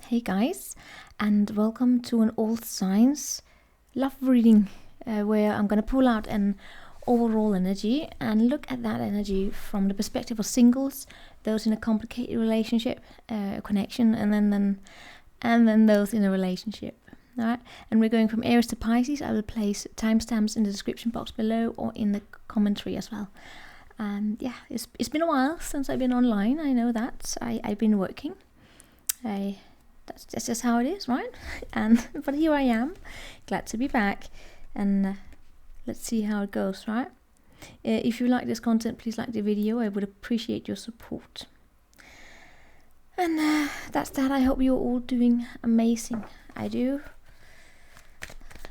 Hey guys, and welcome to an All Signs love reading where I'm going to pull out an overall energy and look at that energy from the perspective of singles, those in a complicated relationship, connection, and then those in a relationship. All right, and we're going from Aries to Pisces. I will place timestamps in the description box below or in the commentary as well. And yeah, it's been a while since I've been online. I know that I've been working. That's just how it is, right? But here I am, glad to be back, and let's see how it goes, right? If you like this content, please like the video. I would appreciate your support. And that's that. I hope you're all doing amazing. I do.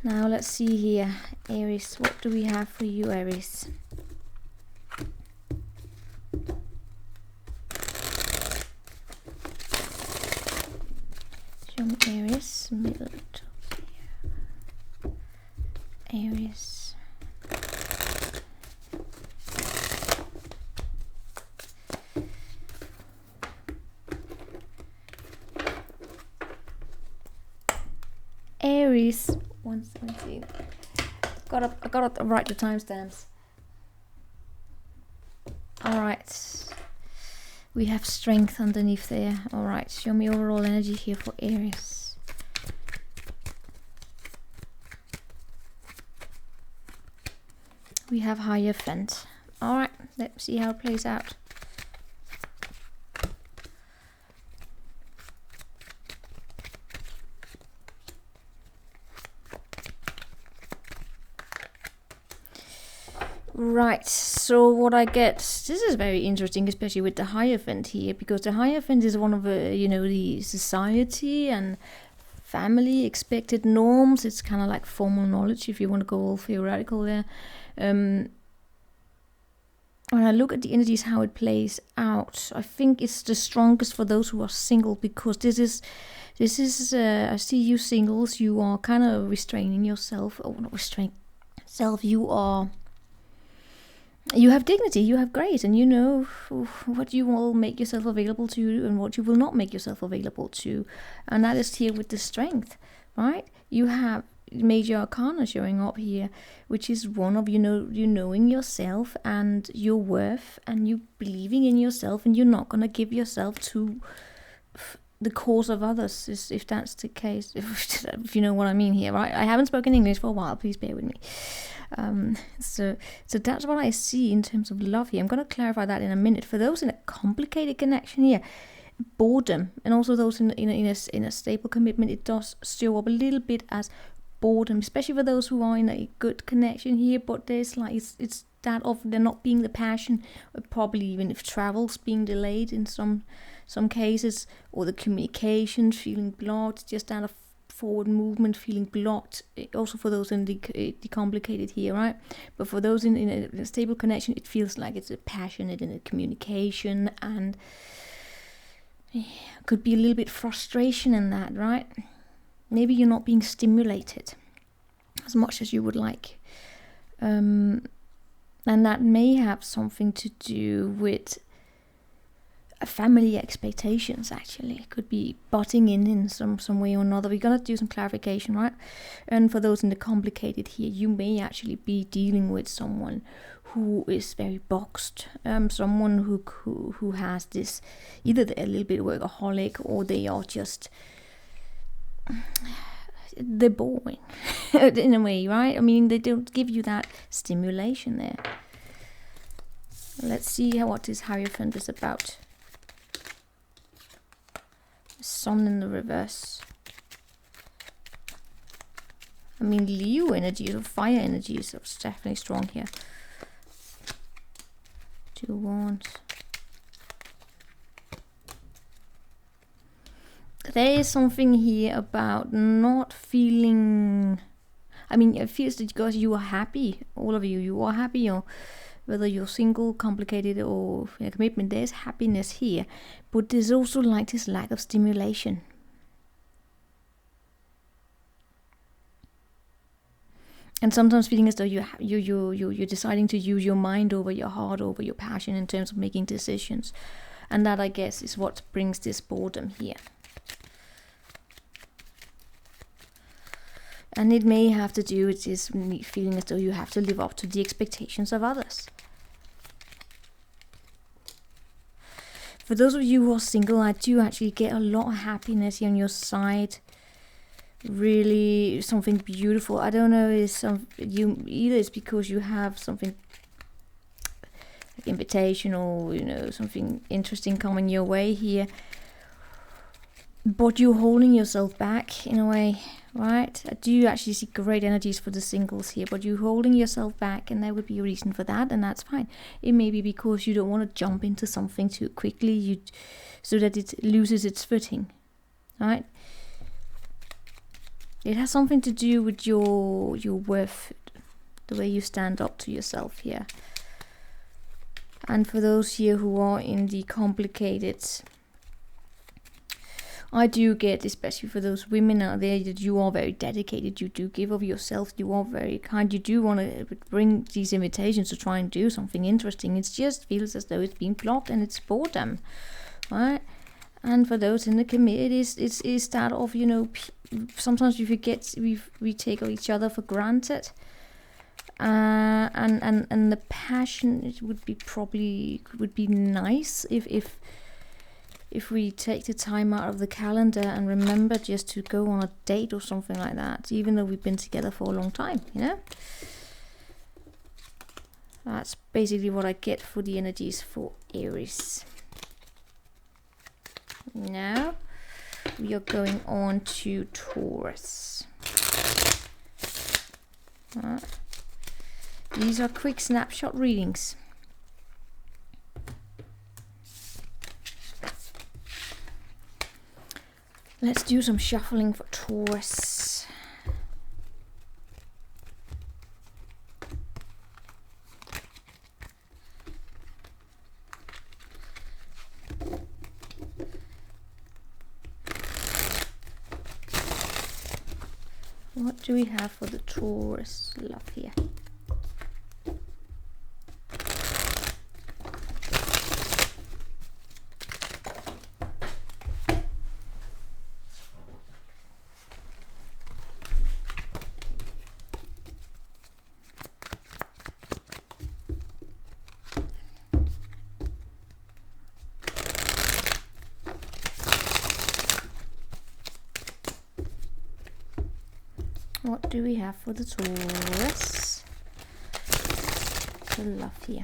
Now let's see here, Aries. What do we have for you, Aries? Aries, middle top here. Aries. Aries. Let's see. I gotta write the timestamps. All right. We have strength underneath there. All right, show me overall energy here for Aries. We have Hierophant. All right, let's see how it plays out. Right, so what I get, this is very interesting, especially with the Hierophant here, because the Hierophant is one of the society and family expected norms. It's kind of like formal knowledge, if you want to go all theoretical there. When I look at the energies, how it plays out, I think it's the strongest for those who are single, because this is I see you singles, you are kind of restraining yourself, or not restraining yourself, you have dignity, you have grace, and you know what you will make yourself available to and what you will not make yourself available to. And that is here with the strength, right? You have major arcana showing up here, which is one of, you knowing yourself and your worth, and you believing in yourself, and you're not going to give yourself to the cause of others, if that's the case, if you know what I mean here, right? I haven't spoken English for a while, please bear with me. So that's what I see in terms of love here. I'm going to clarify that in a minute. For those in a complicated connection here, boredom, and also those in a stable commitment, it does show up a little bit as boredom, especially for those who are in a good connection here. But there's like it's that of there not being the passion, or probably even if travel's being delayed in some cases, or the communication feeling blocked, just out of forward movement feeling blocked. Also for those in the complicated here, right? But for those in a stable connection, it feels like it's a passionate in a communication, and could be a little bit frustration in that, right? Maybe you're not being stimulated as much as you would like, and that may have something to do with family expectations. Actually, could be butting in some way or another. We're gonna do some clarification, right? And for those in the complicated here, you may actually be dealing with someone who is very boxed, someone who has this, either they're a little bit workaholic, or they are just they're boring in a way, right? I mean, they don't give you that stimulation there. Let's see what this Hierophant is about. Sun in the reverse. I mean, Leo energy or fire energy is definitely strong here. 2 Wands. There is something here about not feeling, I mean, it feels that because you are happy, all of you are happy, or whether you're single, complicated, or in a commitment, there's happiness here. But there's also like this lack of stimulation. And sometimes feeling as though you're deciding to use your mind over your heart, over your passion in terms of making decisions. And that, I guess, is what brings this boredom here. And it may have to do with this feeling as though you have to live up to the expectations of others. For those of you who are single, I do actually get a lot of happiness here on your side. Really something beautiful. I don't know, is either it's because you have something like invitation, or you know, something interesting coming your way here, but you're holding yourself back in a way, right? I do actually see great energies for the singles here, but you're holding yourself back, and there would be a reason for that, and that's fine. It may be because you don't want to jump into something too quickly, so that it loses its footing, right? It has something to do with your worth, the way you stand up to yourself here. And for those here who are in the complicated, I do get, especially for those women out there, that you are very dedicated, you do give of yourself, you are very kind, you do want to bring these invitations to try and do something interesting. It just feels as though it's been blocked, and it's boredom, right? And for those in the committee, it's that of, you know, sometimes we forget, we take each other for granted, and the passion, it would be nice if we take the time out of the calendar and remember just to go on a date or something like that, even though we've been together for a long time, you know. That's basically what I get for the energies for Aries. Now we are going on to Taurus. These are quick snapshot readings. Let's do some shuffling for Taurus. What do we have for the Taurus love here? What do we have for the Taurus? The love here.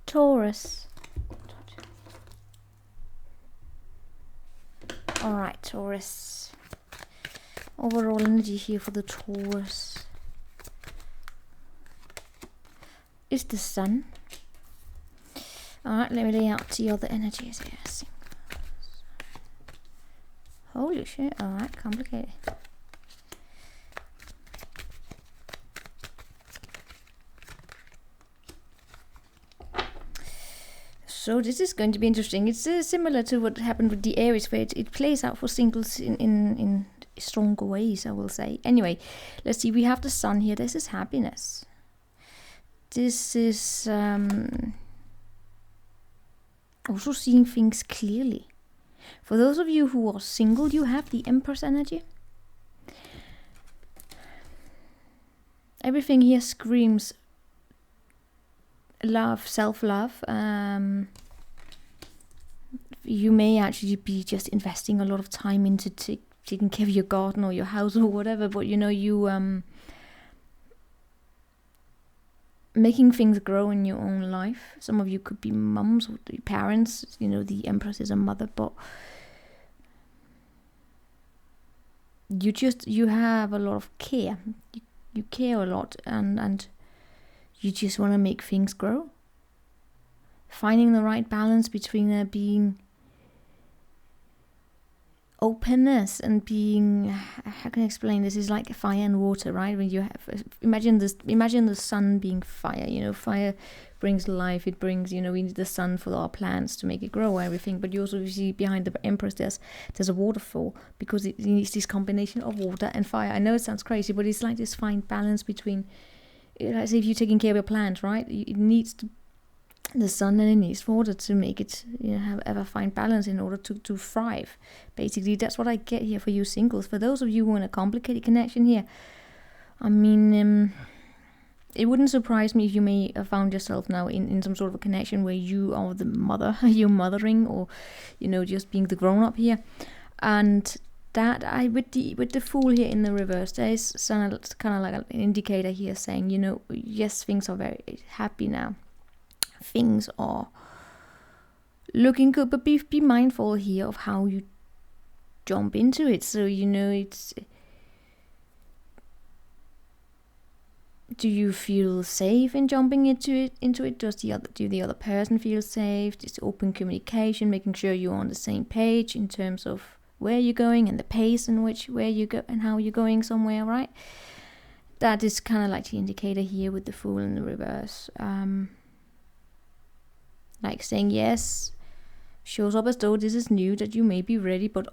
Taurus. Alright, Taurus. Overall energy here for the Taurus is the Sun. Alright, let me lay out the other energies here. Holy shit, alright, complicated. So this is going to be interesting. It's similar to what happened with the Aries, where it plays out for singles in stronger ways, I will say. Anyway, let's see. We have the Sun here. This is happiness. This is also seeing things clearly. For those of you who are single, you have the Empress energy. Everything here screams love, self-love. You may actually be just investing a lot of time into taking care of your garden or your house or whatever, but you know, you making things grow in your own life. Some of you could be mums or parents, you know, the Empress is a mother, but you have a lot of care. You care a lot, and you just want to make things grow. Finding the right balance between there being openness and being, how can I explain this? Is like fire and water, right? When you have, imagine the sun being fire. You know, fire brings life. It brings, you know, we need the sun for our plants to make it grow, everything. But you also see behind the Empress there's a waterfall, because it needs this combination of water and fire. I know it sounds crazy, but it's like this fine balance between, like say if you're taking care of your plant, right? It needs the sun and it needs water to make it, you know, have a fine balance in order to thrive. Basically, that's what I get here for you singles. For those of you who are in a complicated connection here, I mean, it wouldn't surprise me if you may have found yourself now in some sort of a connection where you are the mother, you're mothering, or, you know, just being the grown-up here. And that with the Fool here in the reverse, there is kind of like an indicator here saying, you know, yes, things are very happy now. Things are looking good, but be mindful here of how you jump into it. So, you know, it's, do you feel safe in jumping into it? Do the other person feel safe? Just open communication, making sure you're on the same page in terms of where you're going and the pace in which where you go and how you're going somewhere, right? That is kind of like the indicator here with the Fool in the reverse. Like saying yes, shows up as though this is new, that you may be ready, but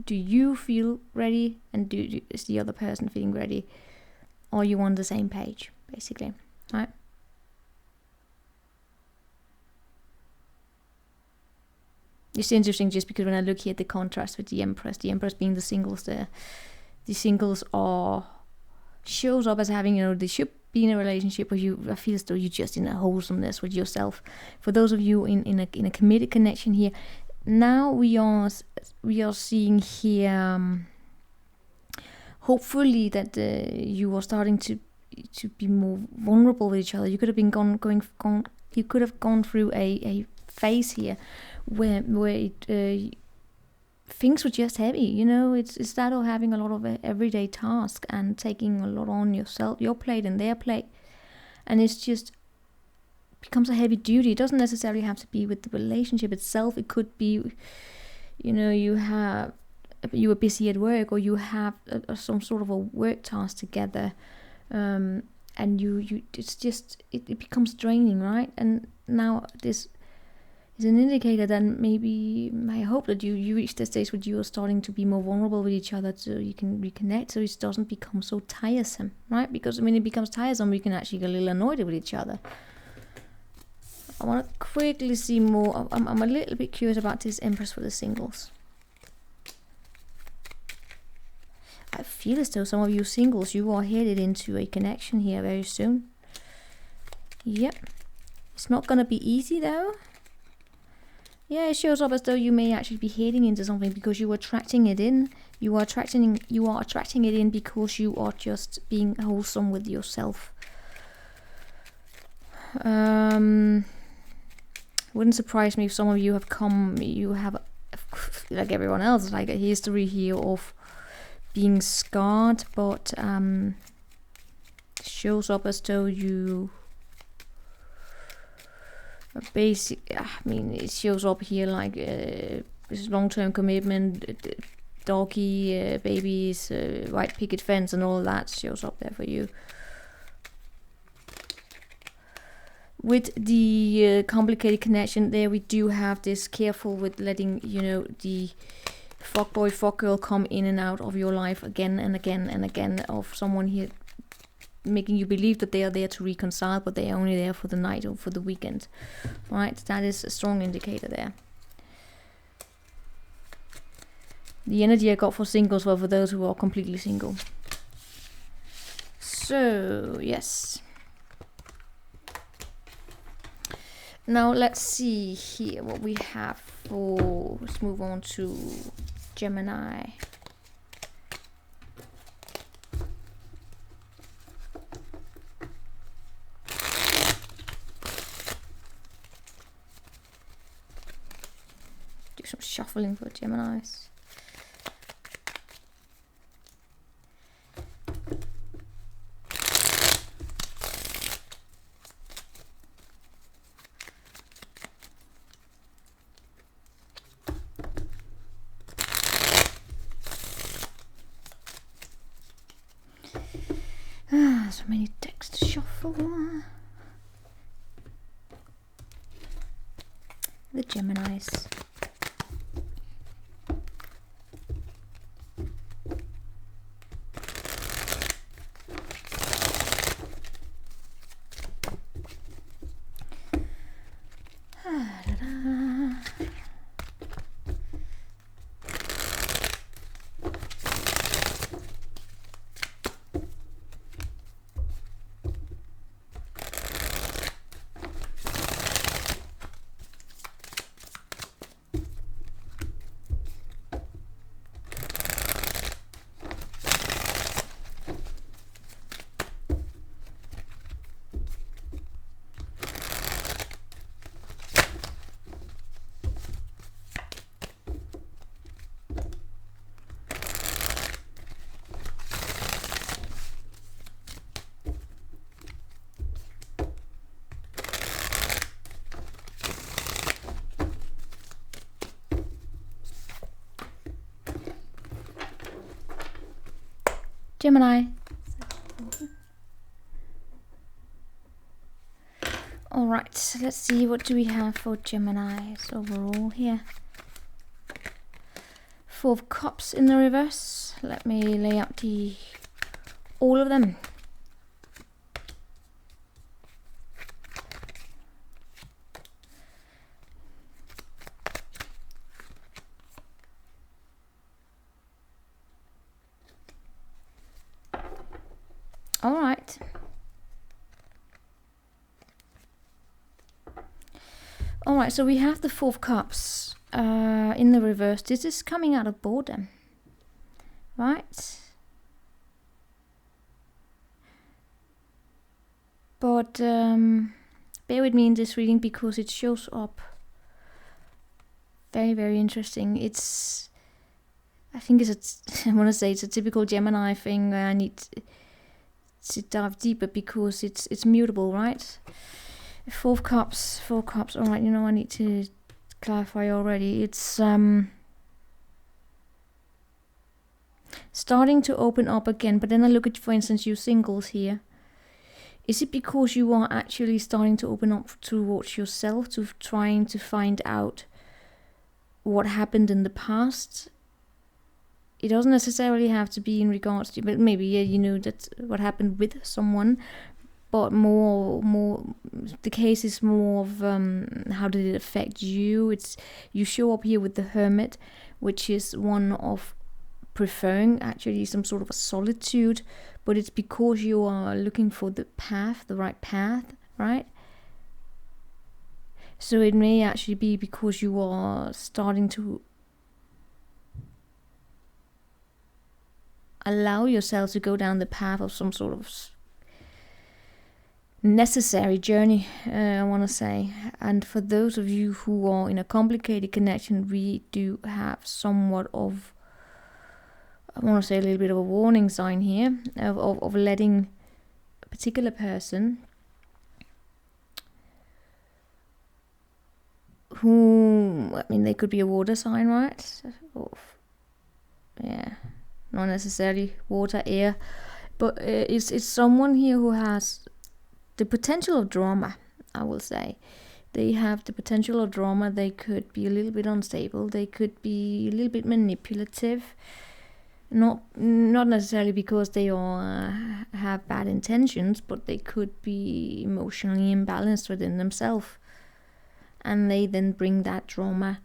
do you feel ready, and is the other person feeling ready? Are you on the same page, basically, right? It's interesting just because when I look here at the contrast with the Empress being the singles there, the singles shows up as having, you know, they should be in a relationship where you feel as though you're just in a wholesomeness with yourself. For those of you in a committed connection here, now we are seeing here, hopefully that you are starting to be more vulnerable with each other. You could have been you could have gone through a phase here where things were just heavy, you know. It's that, or having a lot of everyday tasks and taking a lot on your plate and their plate, and it's just becomes a heavy duty. It doesn't necessarily have to be with the relationship itself. It could be, you know, you are busy at work, or you have some sort of a work task together, and it becomes draining, right? And now this is an indicator that maybe, I hope that you reach the stage where you are starting to be more vulnerable with each other, so you can reconnect, so it doesn't become so tiresome, right? Because when it becomes tiresome, we can actually get a little annoyed with each other. I want to quickly see more. I'm a little bit curious about this Empress for the singles. I feel as though some of you singles, you are headed into a connection here very soon. Yep. It's not going to be easy though. Yeah, it shows up as though you may actually be heading into something because you are attracting it in. You are attracting it in because you are just being wholesome with yourself. Wouldn't surprise me if some of you have like everyone else, like a history here of being scarred, but shows up as though you it shows up here like this long-term commitment, doggy, babies, white picket fence, and all that shows up there for you. With the complicated connection there, we do have this careful with letting, you know, the fuckboy, fuckgirl come in and out of your life again and again and again, of someone here making you believe that they are there to reconcile, but they are only there for the night or for the weekend, right? That is a strong indicator there. The energy I got for singles were for those who are completely single. So yes, now let's see here what we have for, let's move on to Gemini. Some shuffling for Geminis. So many decks to shuffle. The Geminis. Gemini. All right, let's see, what do we have for Geminis overall here? Four of Cups in the reverse. Let me lay out all of them. All right. All right, so we have the Four of Cups in the reverse. This is coming out of boredom, right? But bear with me in this reading because it shows up very, very interesting. I think I want to say it's a typical Gemini thing where I need to dive deeper because it's mutable, right? Four of Cups. All right, you know, I need to clarify already. It's starting to open up again, but then I look at, for instance, you singles here. Is it because you are actually starting to open up towards yourself, to trying to find out what happened in the past? It doesn't necessarily have to be in regards to, but maybe, yeah, you know, that what happened with someone, but more the case is more of how did it affect you. You show up here with the Hermit, which is one of preferring actually some sort of a solitude, but it's because you are looking for the right path, right? So it may actually be because you are starting to allow yourself to go down the path of some sort of necessary journey, I want to say. And for those of you who are in a complicated connection, we do have somewhat of, I want to say, a little bit of a warning sign here of letting a particular person who, I mean, they could be a water sign, right? Yeah, not necessarily water, air, but it's someone here who has the potential of drama, I will say. They have the potential of drama. They could be a little bit unstable. They could be a little bit manipulative. Not necessarily because they all have bad intentions, but they could be emotionally imbalanced within themselves. And they then bring that drama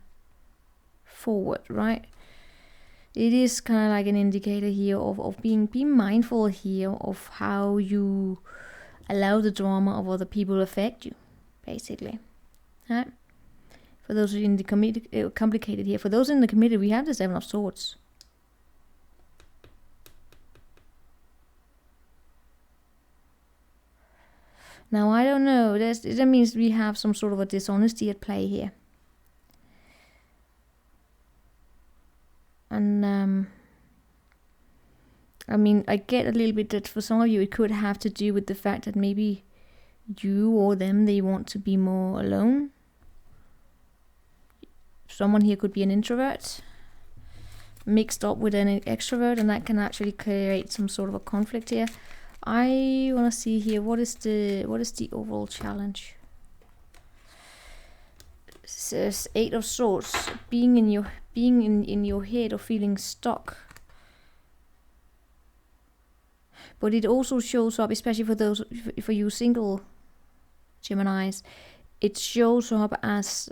forward, right? It is kind of like an indicator here of being mindful here of how you allow the drama of other people affect you, basically. Right? For those in the complicated here, for those in the committed, we have the Seven of Swords. Now, I don't know, that means we have some sort of a dishonesty at play here. And I mean, I get a little bit that for some of you it could have to do with the fact that maybe you or them, they want to be more alone. Someone here could be an introvert. mixed up with an extrovert, and that can actually create some sort of a conflict here. I want to see here, what is the overall challenge? It says 8 of Swords, being in your head or feeling stuck. But it also shows up, especially for you single Geminis, it shows up as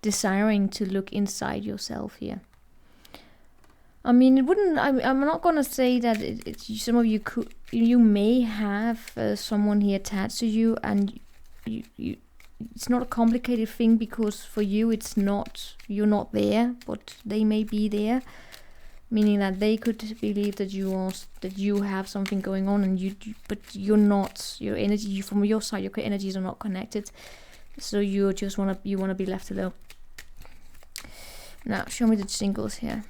desiring to look inside yourself here. I mean, it wouldn't. I'm not gonna say that some of you could. You may have someone here attached to you, and you. It's not a complicated thing because for you, it's not. You're not there, but they may be there, meaning that they could believe that you have something going on, and but you're not. Your energy from your side, your energies are not connected, so you just wanna be left alone. Now, show me the singles here.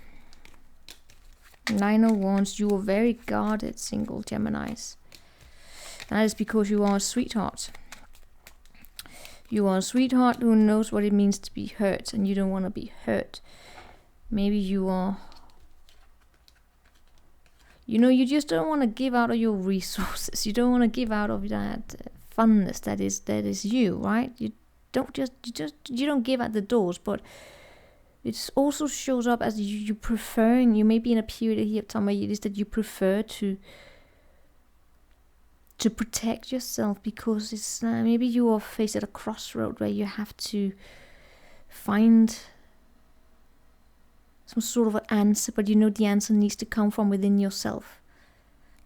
9 of Wands, you are very guarded, single Geminis. That is because you are a sweetheart. You are a sweetheart who knows what it means to be hurt, and you don't want to be hurt. Maybe you are... you just don't want to give out of your resources. You don't want to give out of that funness that is you, right? You don't give out the doors, but it also shows up as you preferring. You may be in a period here of time where it is that you prefer to protect yourself, because it's maybe you are faced at a crossroad where you have to find some sort of an answer, but the answer needs to come from within yourself,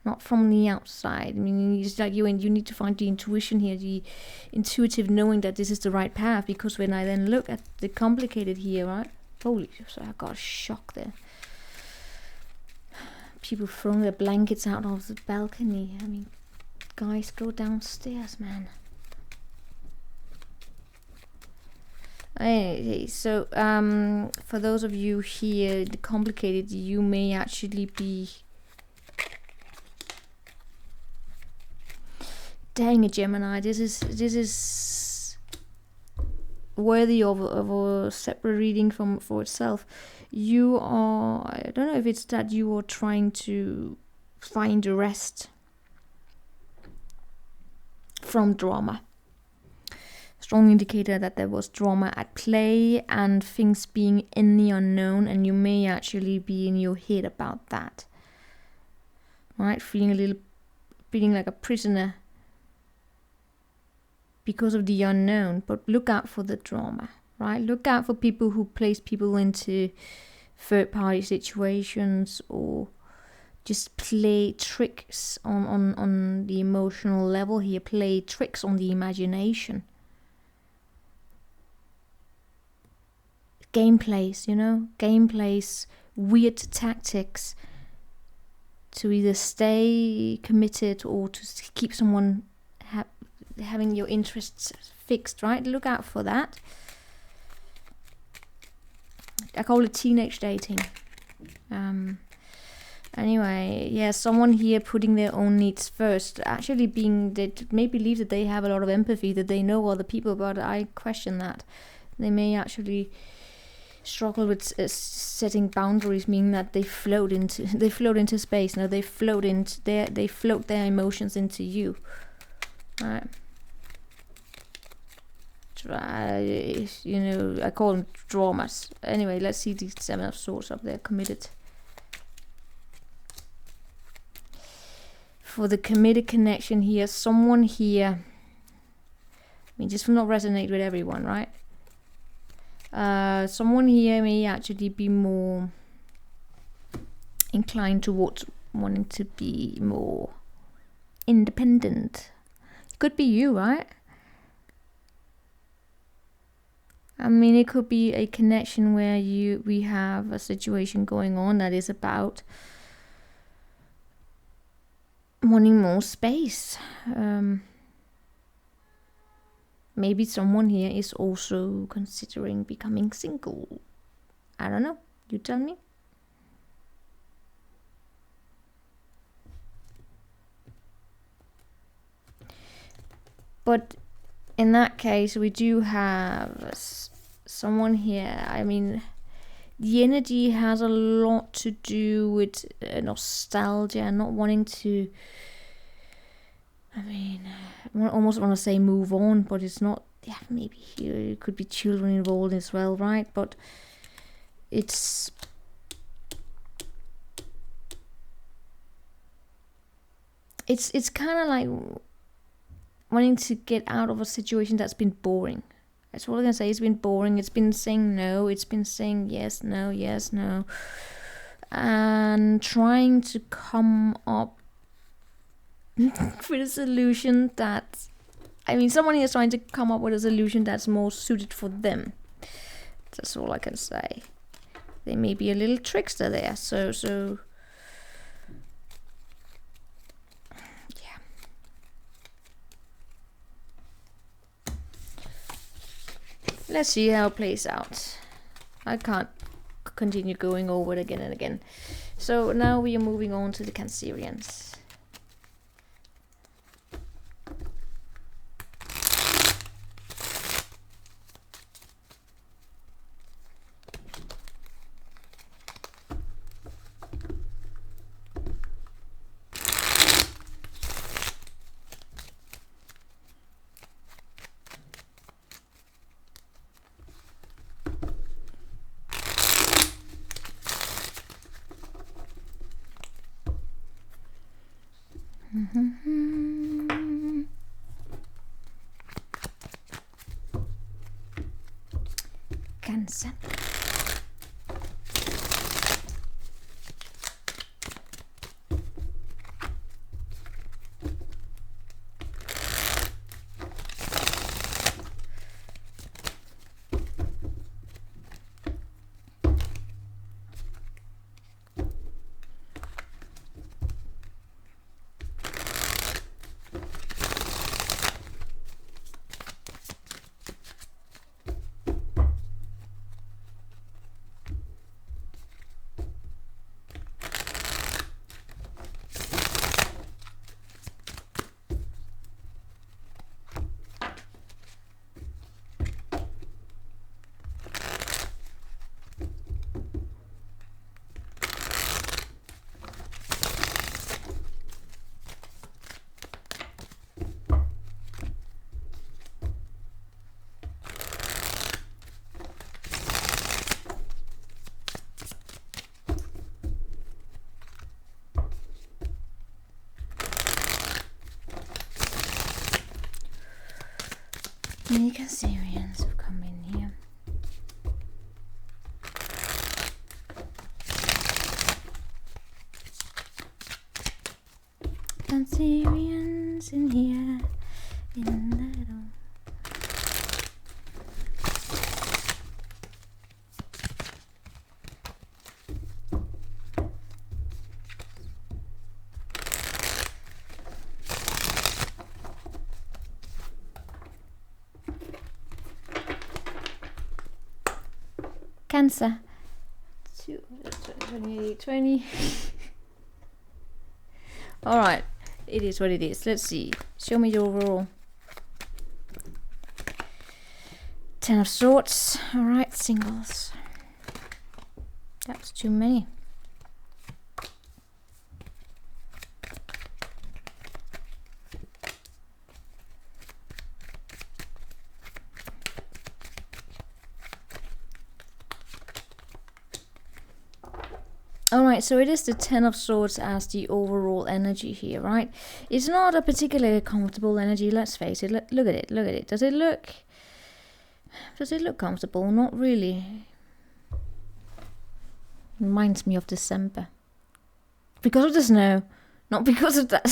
not from the outside. I mean, it's like you need to find the intuition here, the intuitive knowing that this is the right path. Because when I then look at the complicated here, right? Holy, so I got a shock there. People throwing their blankets out of the balcony. I mean, guys, go downstairs, man. Okay, so for those of you here, the complicated, you may actually be... Dang it, Gemini, this is worthy of a separate reading for itself. You are... I don't know if it's that you are trying to find a rest from drama. Strong indicator that there was drama at play and things being in the unknown, and you may actually be in your head about that. Right? Feeling like a prisoner because of the unknown. But look out for the drama, right? Look out for people who place people into third-party situations, or just play tricks on the emotional level here, play tricks on the imagination. Gameplays, gameplays, weird tactics to either stay committed or to keep someone having your interests fixed, right? Look out for that. I call it teenage dating. Anyway, yeah, someone here putting their own needs first, actually they may believe that they have a lot of empathy, that they know other people, but I question that. They may actually struggle with setting boundaries, meaning that they float into space. No, they float their emotions into you. Right. I call them dramas. Anyway, let's see the 7 of Swords up there, committed. For the committed connection here, someone here, I mean, this will not resonate with everyone, right? Someone here may actually be more inclined towards wanting to be more independent. It could be you, right? I mean, it could be a connection where we have a situation going on that is about wanting more space. Maybe someone here is also considering becoming single. I don't know. You tell me. But in that case, we do have someone here, I mean, the energy has a lot to do with nostalgia and not wanting to, I mean, I almost want to say move on, but it's not. Yeah, maybe here it could be children involved as well, right? But it's kind of like wanting to get out of a situation that's been boring. That's what I'm gonna say. It's been boring. It's been saying no. It's been saying yes, no, and trying to come up with a solution that, I mean, someone is trying to come up with a solution that's more suited for them. That's all I can say. They may be a little trickster there. So yeah. Let's see how it plays out. I can't continue going over it again and again. So now we are moving on to the Cancerians. Cancer. Many Cancerians have come in here. Cancerians in here, in the door. Cancer. 20. All right, it is what it is. Let's see. Show me your overall. 10 of Swords. All right, singles. That's too many. Alright, so it is the 10 of Swords as the overall energy here, right? It's not a particularly comfortable energy, let's face it. Look at it, look at it. Does it look comfortable? Not really. Reminds me of December. Because of the snow. Not because of that.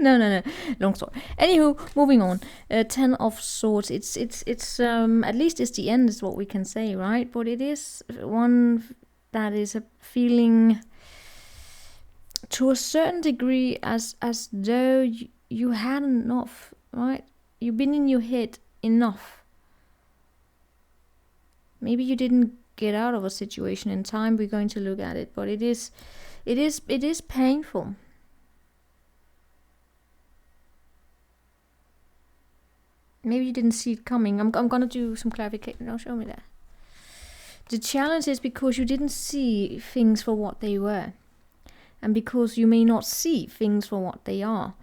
No. Long story. Anywho, moving on. 10 of Swords. It's at least it's the end is what we can say, right? But it is one that is a feeling to a certain degree as though you had enough, right? You've been in your head enough. Maybe you didn't get out of a situation in time. We're going to look at it, but it is painful. Maybe you didn't see it coming. I'm gonna do some clarification. Now show me that. The challenge is because you didn't see things for what they were. And because you may not see things for what they are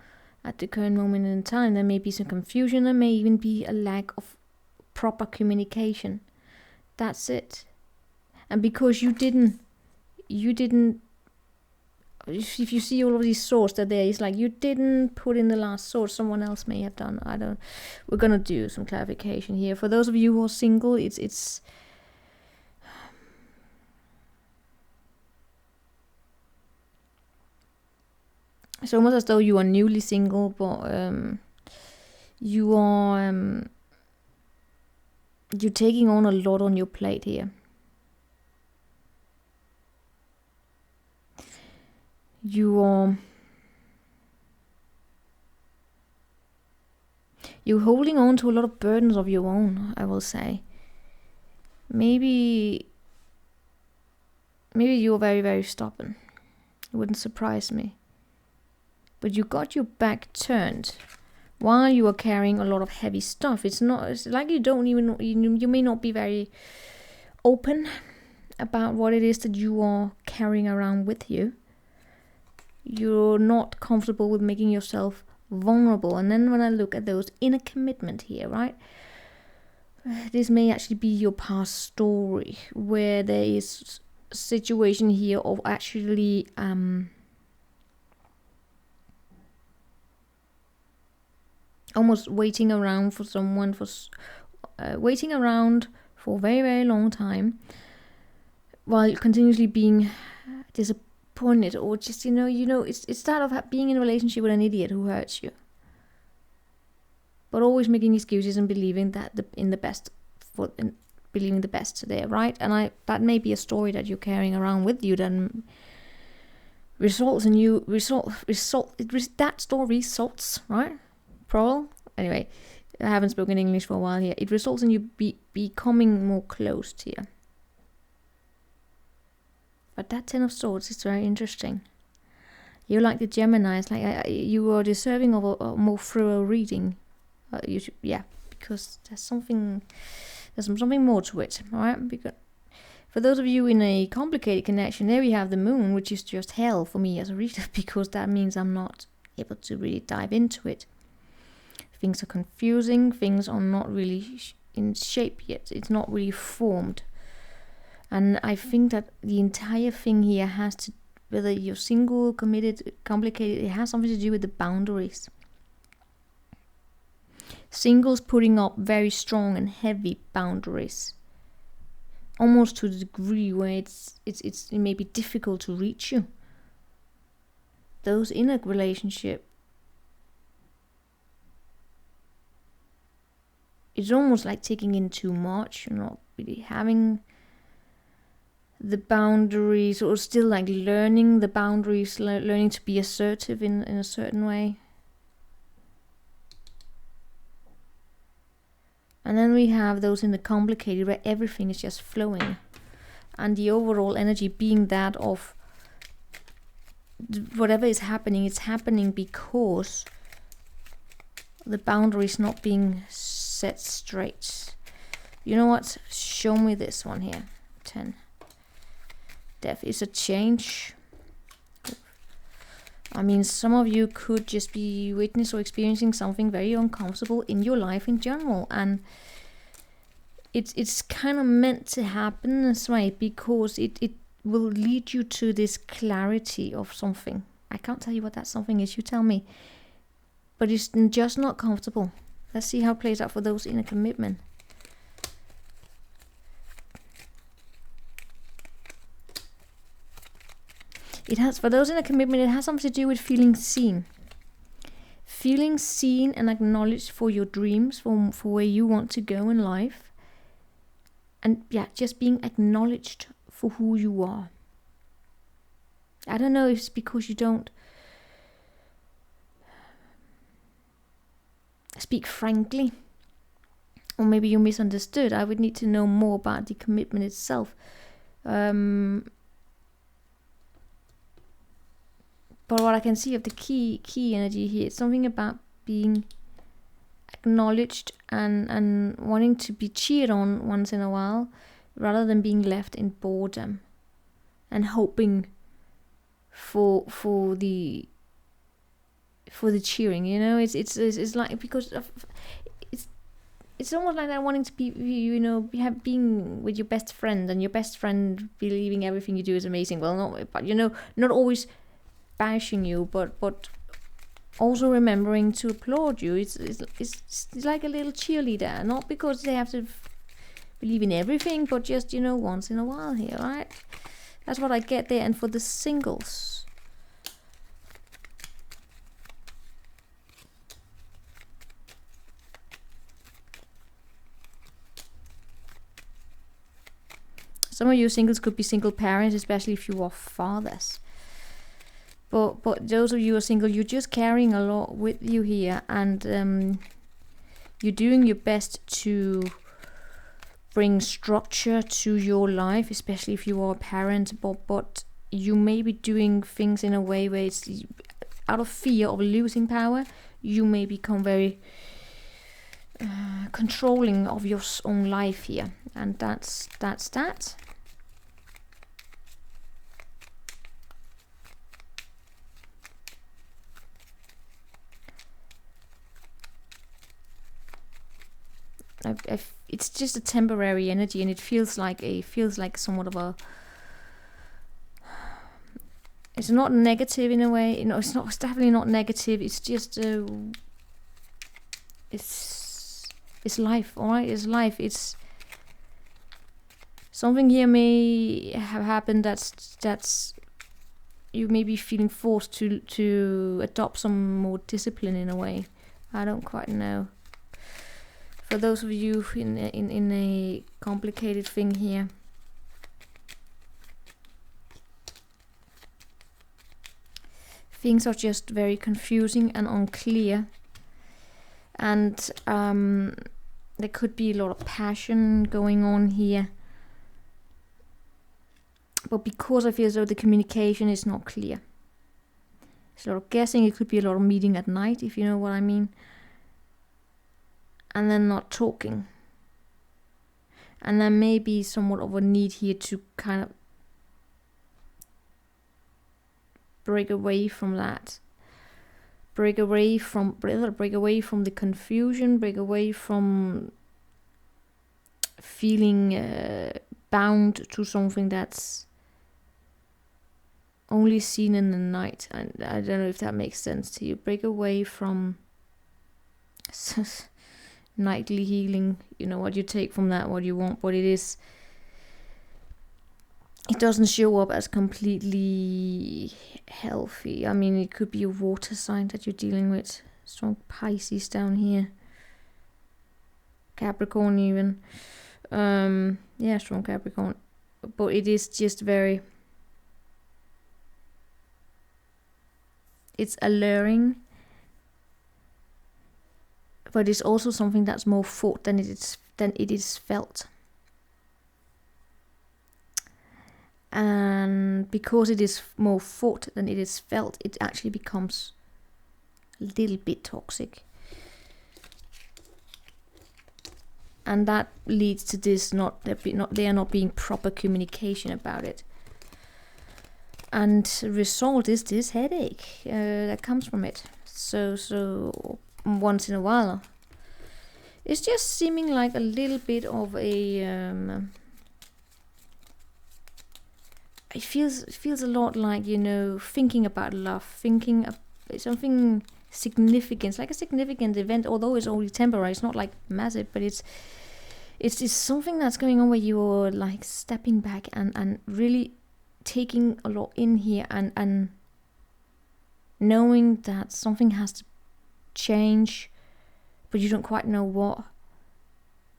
at the current moment in time, there may be some confusion. There may even be a lack of proper communication. That's it. And because you didn't, if you see all of these swords that there is, like, you didn't put in the last sword, someone else may have done. We're gonna do some clarification here. For those of you who are single, it's almost as though you are newly single, but you're taking on a lot on your plate here. You're holding on to a lot of burdens of your own, I will say. Maybe you're very, very stubborn. It wouldn't surprise me. But you got your back turned while you are carrying a lot of heavy stuff. It's like you don't even, you may not be very open about what it is that you are carrying around with you. You're not comfortable with making yourself vulnerable. And then when I look at those inner commitment here, right? This may actually be your past story where there is a situation here of actually almost waiting around for someone, waiting around for a very, very long time while continuously being disappointed, or just, it's that of being in a relationship with an idiot who hurts you, but always making excuses and believing that believing the best there, right? And that may be a story that you're carrying around with you that results in you that story results, right? Anyway, I haven't spoken English for a while here. It results in you becoming more closed here. But that Ten of Swords is very interesting. You're like the Geminis, like you are deserving of a more thorough reading. Because there's something more to it, all right? Because for those of you in a complicated connection, there we have the Moon, which is just hell for me as a reader, because that means I'm not able to really dive into it. Things are confusing, things are not really in shape yet, it's not really formed. And I think that the entire thing here has to, whether you're single, committed, complicated, it has something to do with the boundaries. Singles putting up very strong and heavy boundaries, almost to the degree where it may be difficult to reach you. Those in a relationship, it's almost like taking in too much. You're not really having the boundaries, or still like learning the boundaries, learning to be assertive in a certain way. And then we have those in the complicated, where everything is just flowing, and the overall energy being that of whatever is happening, it's happening because the boundary is not being set straight. You know what? Show me this one here. 10. Death is a change. I mean, some of you could just be witness or experiencing something very uncomfortable in your life in general, and it's kind of meant to happen this way because it will lead you to this clarity of something. I can't tell you what that something is, you tell me. But it's just not comfortable. Let's see how it plays out for those in a commitment. It has, for those in a commitment, it has something to do with feeling seen. Feeling seen and acknowledged for your dreams, for where you want to go in life. And yeah, just being acknowledged for who you are. I don't know if it's because you don't speak frankly, or maybe you misunderstood. I would need to know more about the commitment itself. But what I can see of the key energy here, it's something about being acknowledged and wanting to be cheered on once in a while, rather than being left in boredom and hoping for the cheering. You know, it's like, because of, it's almost like that, wanting to be, you know, being with your best friend, and your best friend believing everything you do is amazing. Well, not, but you know, not always bashing you, but also remembering to applaud you. It's like a little cheerleader, not because they have to believe in everything, but just, you know, once in a while here, right? That's what I get there. And for the singles, some of you singles could be single parents, especially if you are fathers. But those of you who are single, you're just carrying a lot with you here, and you're doing your best to bring structure to your life, especially if you are a parent. But you may be doing things in a way where it's out of fear of losing power. You may become very controlling of your own life here, and that's that. It's just a temporary energy, and it feels like somewhat of a. It's not negative in a way, you know. It's definitely not negative. It's just it's life, all right. It's life. It's something here may have happened that's you may be feeling forced to adopt some more discipline in a way. I don't quite know. For those of you in a complicated thing here, things are just very confusing and unclear, and there could be a lot of passion going on here, but because I feel as though the communication is not clear, there's a lot of guessing. It could be a lot of meeting at night, if you know what I mean. And then not talking. And there may be somewhat of a need here to kind of break away from that. Break away from the confusion, break away from feeling bound to something that's only seen in the night. And I don't know if that makes sense to you. Break away from nightly healing, you know, what you take from that, what you want, but it doesn't show up as completely healthy. I mean, it could be a water sign that you're dealing with. Strong Pisces down here. Capricorn even. Yeah, strong Capricorn. But it is just very... It's alluring. But it's also something that's more thought than it is felt. And because it is more thought than it is felt, it actually becomes a little bit toxic. And that leads to this there not being proper communication about it. And the result is this headache that comes from it. So once in a while, it's just seeming like a little bit of a it feels a lot like, you know, thinking about love, thinking of something significant, like a significant event, although it's only temporary. It's not like massive, but it's something that's going on where you're like stepping back and really taking a lot in here, and knowing that something has to change, but you don't quite know what,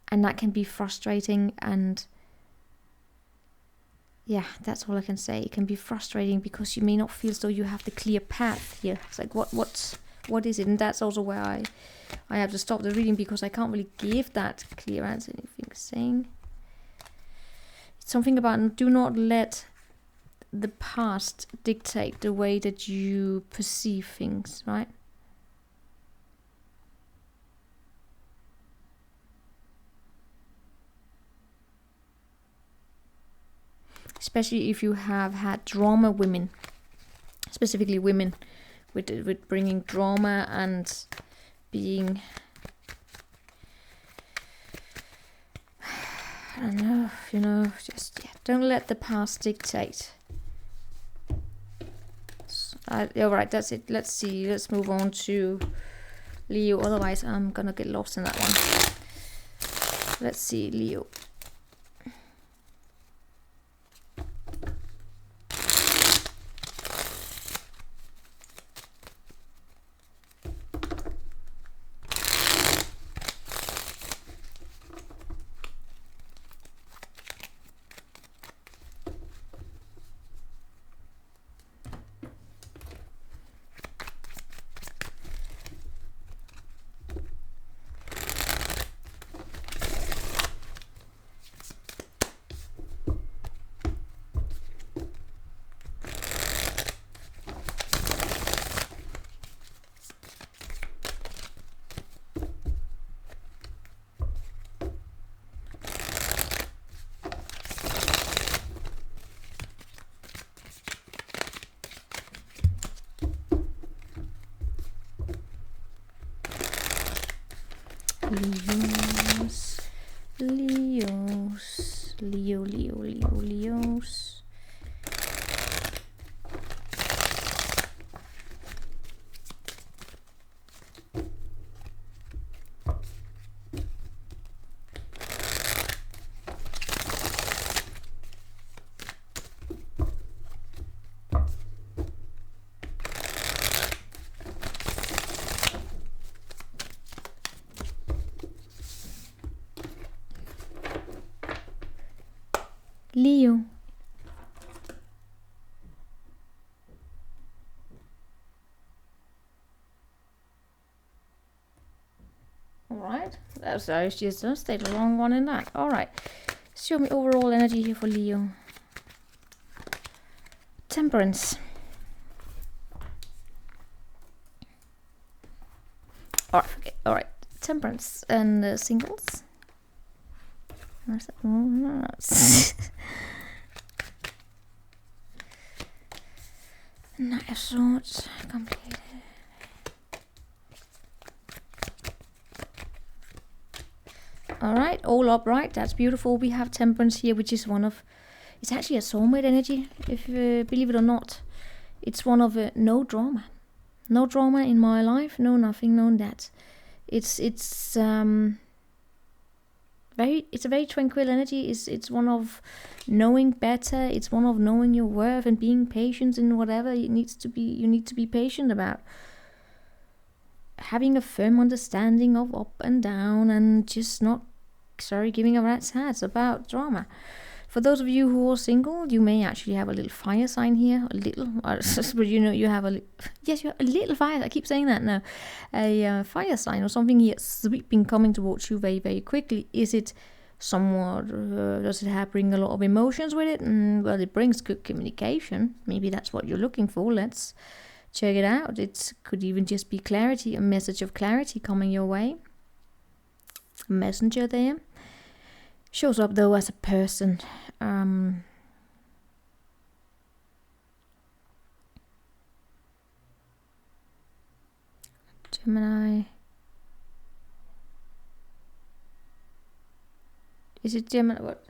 and that can be frustrating. And yeah, that's all I can say. It can be frustrating because you may not feel as though you have the clear path here. It's like what is it? And that's also where I have to stop the reading, because I can't really give that clear answer. Anything saying it's something about do not let the past dictate the way that you perceive things, right? especially if you have had drama women, specifically women with bringing drama and being, I don't know, you know, just don't let the past dictate. All right, that's it. Let's see. Let's move on to Leo. Otherwise, I'm gonna get lost in that one. Let's see, Leo. Leos. Leo. All right, that's just stayed a long one in that. All right, show me overall energy here for Leo. Temperance. All right, okay. All right, temperance and singles. Knight of Swords, complicated. All right, all upright. That's beautiful. We have Temperance here, which is one of, it's actually a soulmate energy. If believe it or not, it's one of no drama in my life, no nothing, no that. It's a very tranquil energy. It's one of knowing better. It's one of knowing your worth and being patient in whatever you need to be patient about. Having a firm understanding of up and down and just not giving a rat's ass about drama. For those of you who are single, you may actually have a little fire sign here, but you know you have you have a little fire. I keep saying that now, a fire sign or something here sweeping coming towards you very very quickly. Is it somewhat? Does it bring a lot of emotions with it? Well, it brings good communication. Maybe that's what you're looking for. Let's check it out. It could even just be clarity, a message of clarity coming your way. A messenger there. Shows up though as a person. Gemini. Is it Gemini? What?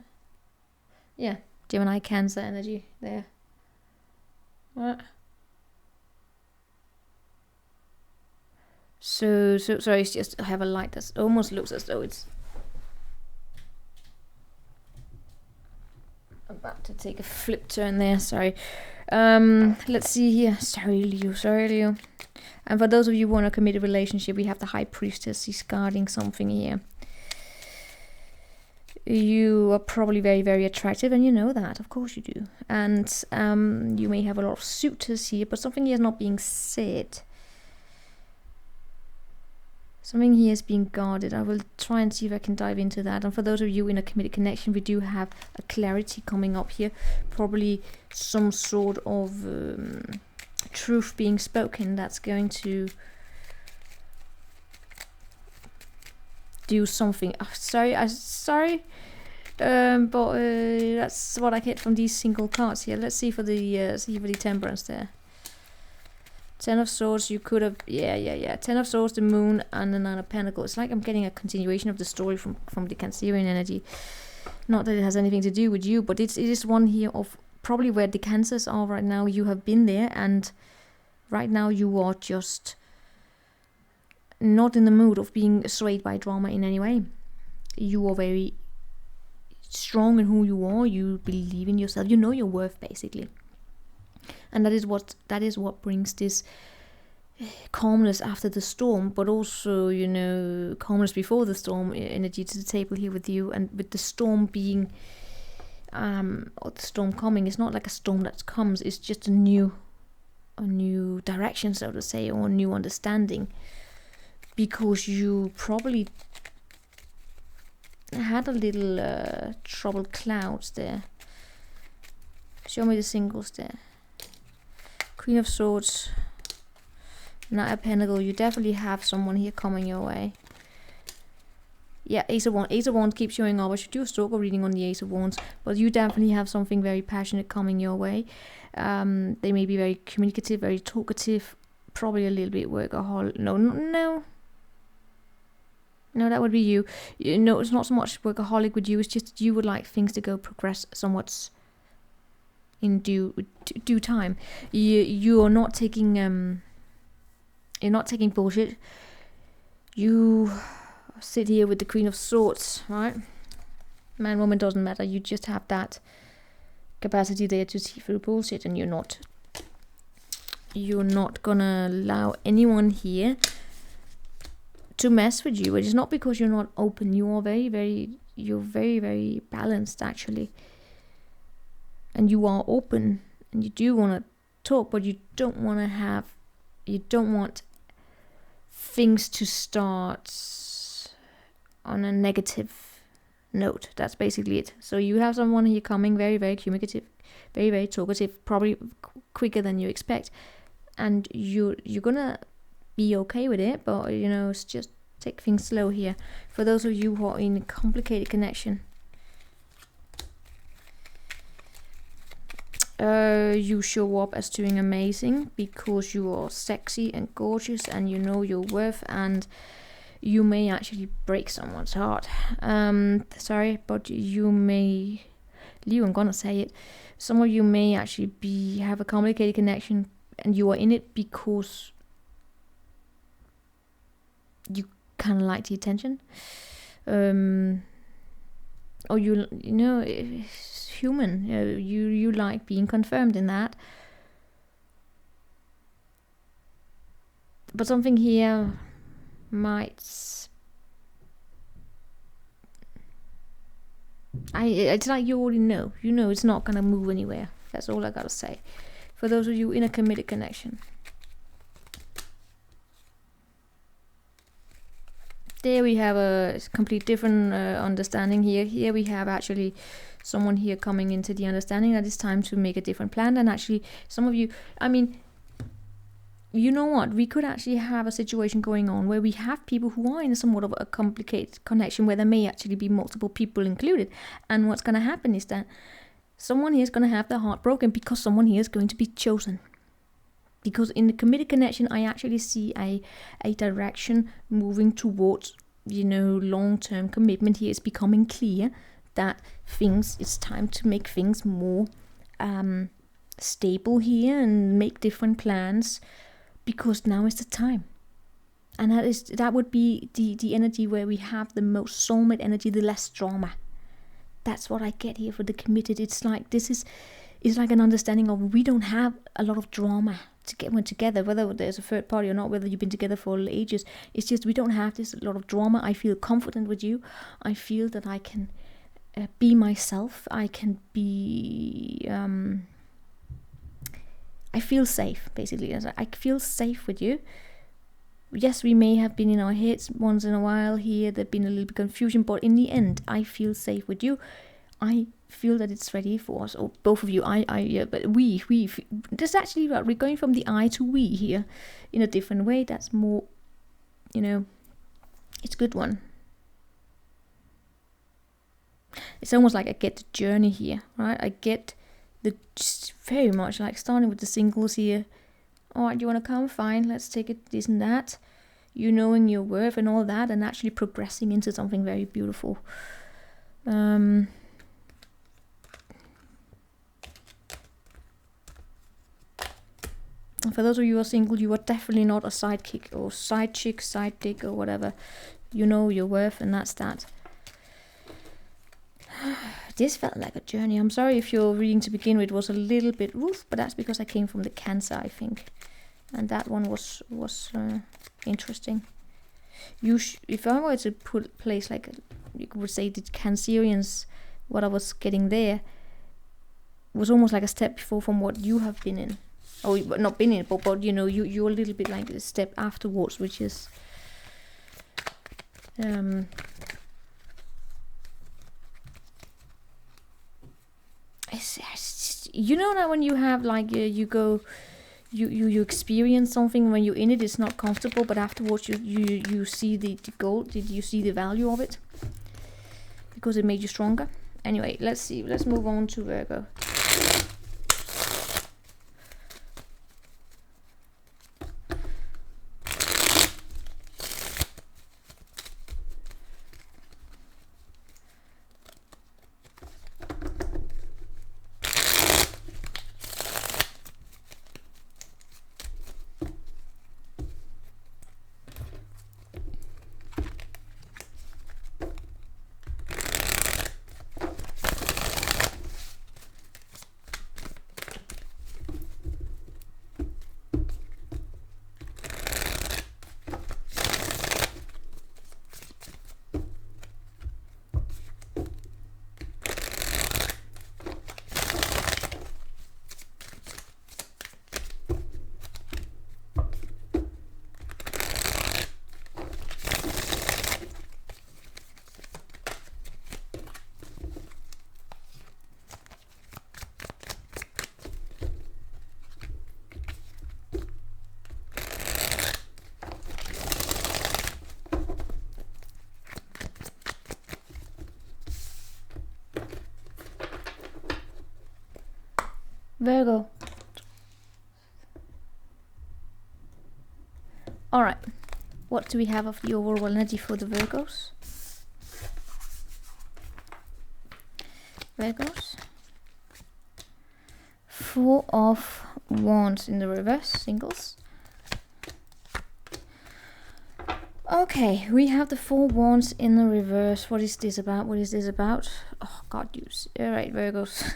Yeah, Gemini Cancer energy there. What? So sorry. It's just I have a light that almost looks as though it's about to take a flip turn there. Sorry. Let's see here. Sorry, Leo. And for those of you who want a committed relationship, we have the High Priestess. She's guarding something here. You are probably very, very attractive, and you know that. Of course you do. And you may have a lot of suitors here, but something here is not being said. Something here is being guarded. I will try and see if I can dive into that. And for those of you in a committed connection, we do have a clarity coming up here. Probably some sort of truth being spoken that's going to do something. Oh, sorry. That's what I get from these single cards here. Let's see for the Temperance there. Ten of Swords, you could have, yeah. Ten of Swords, the Moon, and the Nine of Pentacles. It's like I'm getting a continuation of the story from the Cancerian energy. Not that it has anything to do with you, but it is one here of probably where the Cancers are right now. You have been there, and right now you are just not in the mood of being swayed by drama in any way. You are very strong in who you are. You believe in yourself. You know your worth, basically. And that is what brings this calmness after the storm, but also, you know, calmness before the storm energy to the table here with you. And with the storm being, or the storm coming, it's not like a storm that comes. It's just a new direction, so to say, or a new understanding, because you probably had a little troubled clouds there. Show me the singles there. Queen of Swords, Knight of Pentacles. You definitely have someone here coming your way. Yeah, Ace of Wands. Ace of Wands keeps showing up. I should do a stalker reading on the Ace of Wands, but you definitely have something very passionate coming your way. They may be very communicative, very talkative, probably a little bit workaholic. No, that would be you. No, it's not so much workaholic with you. It's just you would like things to progress somewhat in due time. You are not taking you're not taking bullshit. You sit here with the Queen of Swords, right? Man, woman, doesn't matter. You just have that capacity there to see through bullshit, and you're not gonna allow anyone here to mess with you. It is not because you're not open. You are you're very, very balanced, actually. And you are open, and you do want to talk, but you don't want things to start on a negative note. That's basically it. So you have someone here coming, very, very communicative, very, very talkative, probably quicker than you expect, and you're gonna be okay with it, but you know, it's just take things slow here. For those of you who are in a complicated connection, you show up as doing amazing because you are sexy and gorgeous, and you know your worth, and you may actually break someone's heart. Sorry, but you may, I'm gonna say it, some of you may actually have a complicated connection, and you are in it because you kind of like the attention, or you know, it's human. You like being confirmed in that. But something here might, it's like you already know. You know it's not gonna move anywhere. That's all I gotta say. For those of you in a committed connection, there we have a complete different understanding here. Here we have actually someone here coming into the understanding that it's time to make a different plan. And actually, some of you, I mean, you know what? We could actually have a situation going on where we have people who are in somewhat of a complicated connection where there may actually be multiple people included. And what's going to happen is that someone here is going to have their heart broken because someone here is going to be chosen. Because in the committed connection, I actually see a direction moving towards, you know, long-term commitment. Here it's becoming clear that it's time to make things more stable here and make different plans, because now is the time. And that would be the energy where we have the most soulmate energy, the less drama. That's what I get here for the committed. It's like it's like an understanding of we don't have a lot of drama to get one together, whether there's a third party or not, whether you've been together for ages. It's just we don't have this a lot of drama. I feel confident with you. I feel that I can be myself. I can be I feel safe, basically. I feel safe with you. Yes, we may have been in our heads once in a while here. There's been a little bit of confusion, but in the end, I feel safe with you. I feel that it's ready for us, or both of you. But we. This actually, we're going from the I to we here in a different way. That's more, you know, it's a good one. It's almost like I get the journey here, right? I get the just very much like starting with the singles here. All right, you want to come? Fine, let's take it this and that. You knowing your worth and all that, and actually progressing into something very beautiful. For those of you who are single, you are definitely not a sidekick or side chick, side dick or whatever. You know your worth, and that's that. This felt like a journey. I'm sorry if your reading to begin with was a little bit woof, but that's because I came from the Cancer, I think. And that one was interesting. If I were to place like, you would say the Cancerians, what I was getting there was almost like a step before from what you have been in. Or not been in, but you know, you're a little bit like a step afterwards, which is it's you know that when you have like you experience something, when you're in it, it's not comfortable, but afterwards you see the gold, you see the value of it because it made you stronger. Anyway, let's move on to Virgo. Virgo. Alright, what do we have of the overall energy for the Virgos? Virgos. 4 of Wands in the reverse, singles. Okay, we have the 4 Wands in the reverse. What is this about? What is this about? Oh, God, use. Alright, Virgos.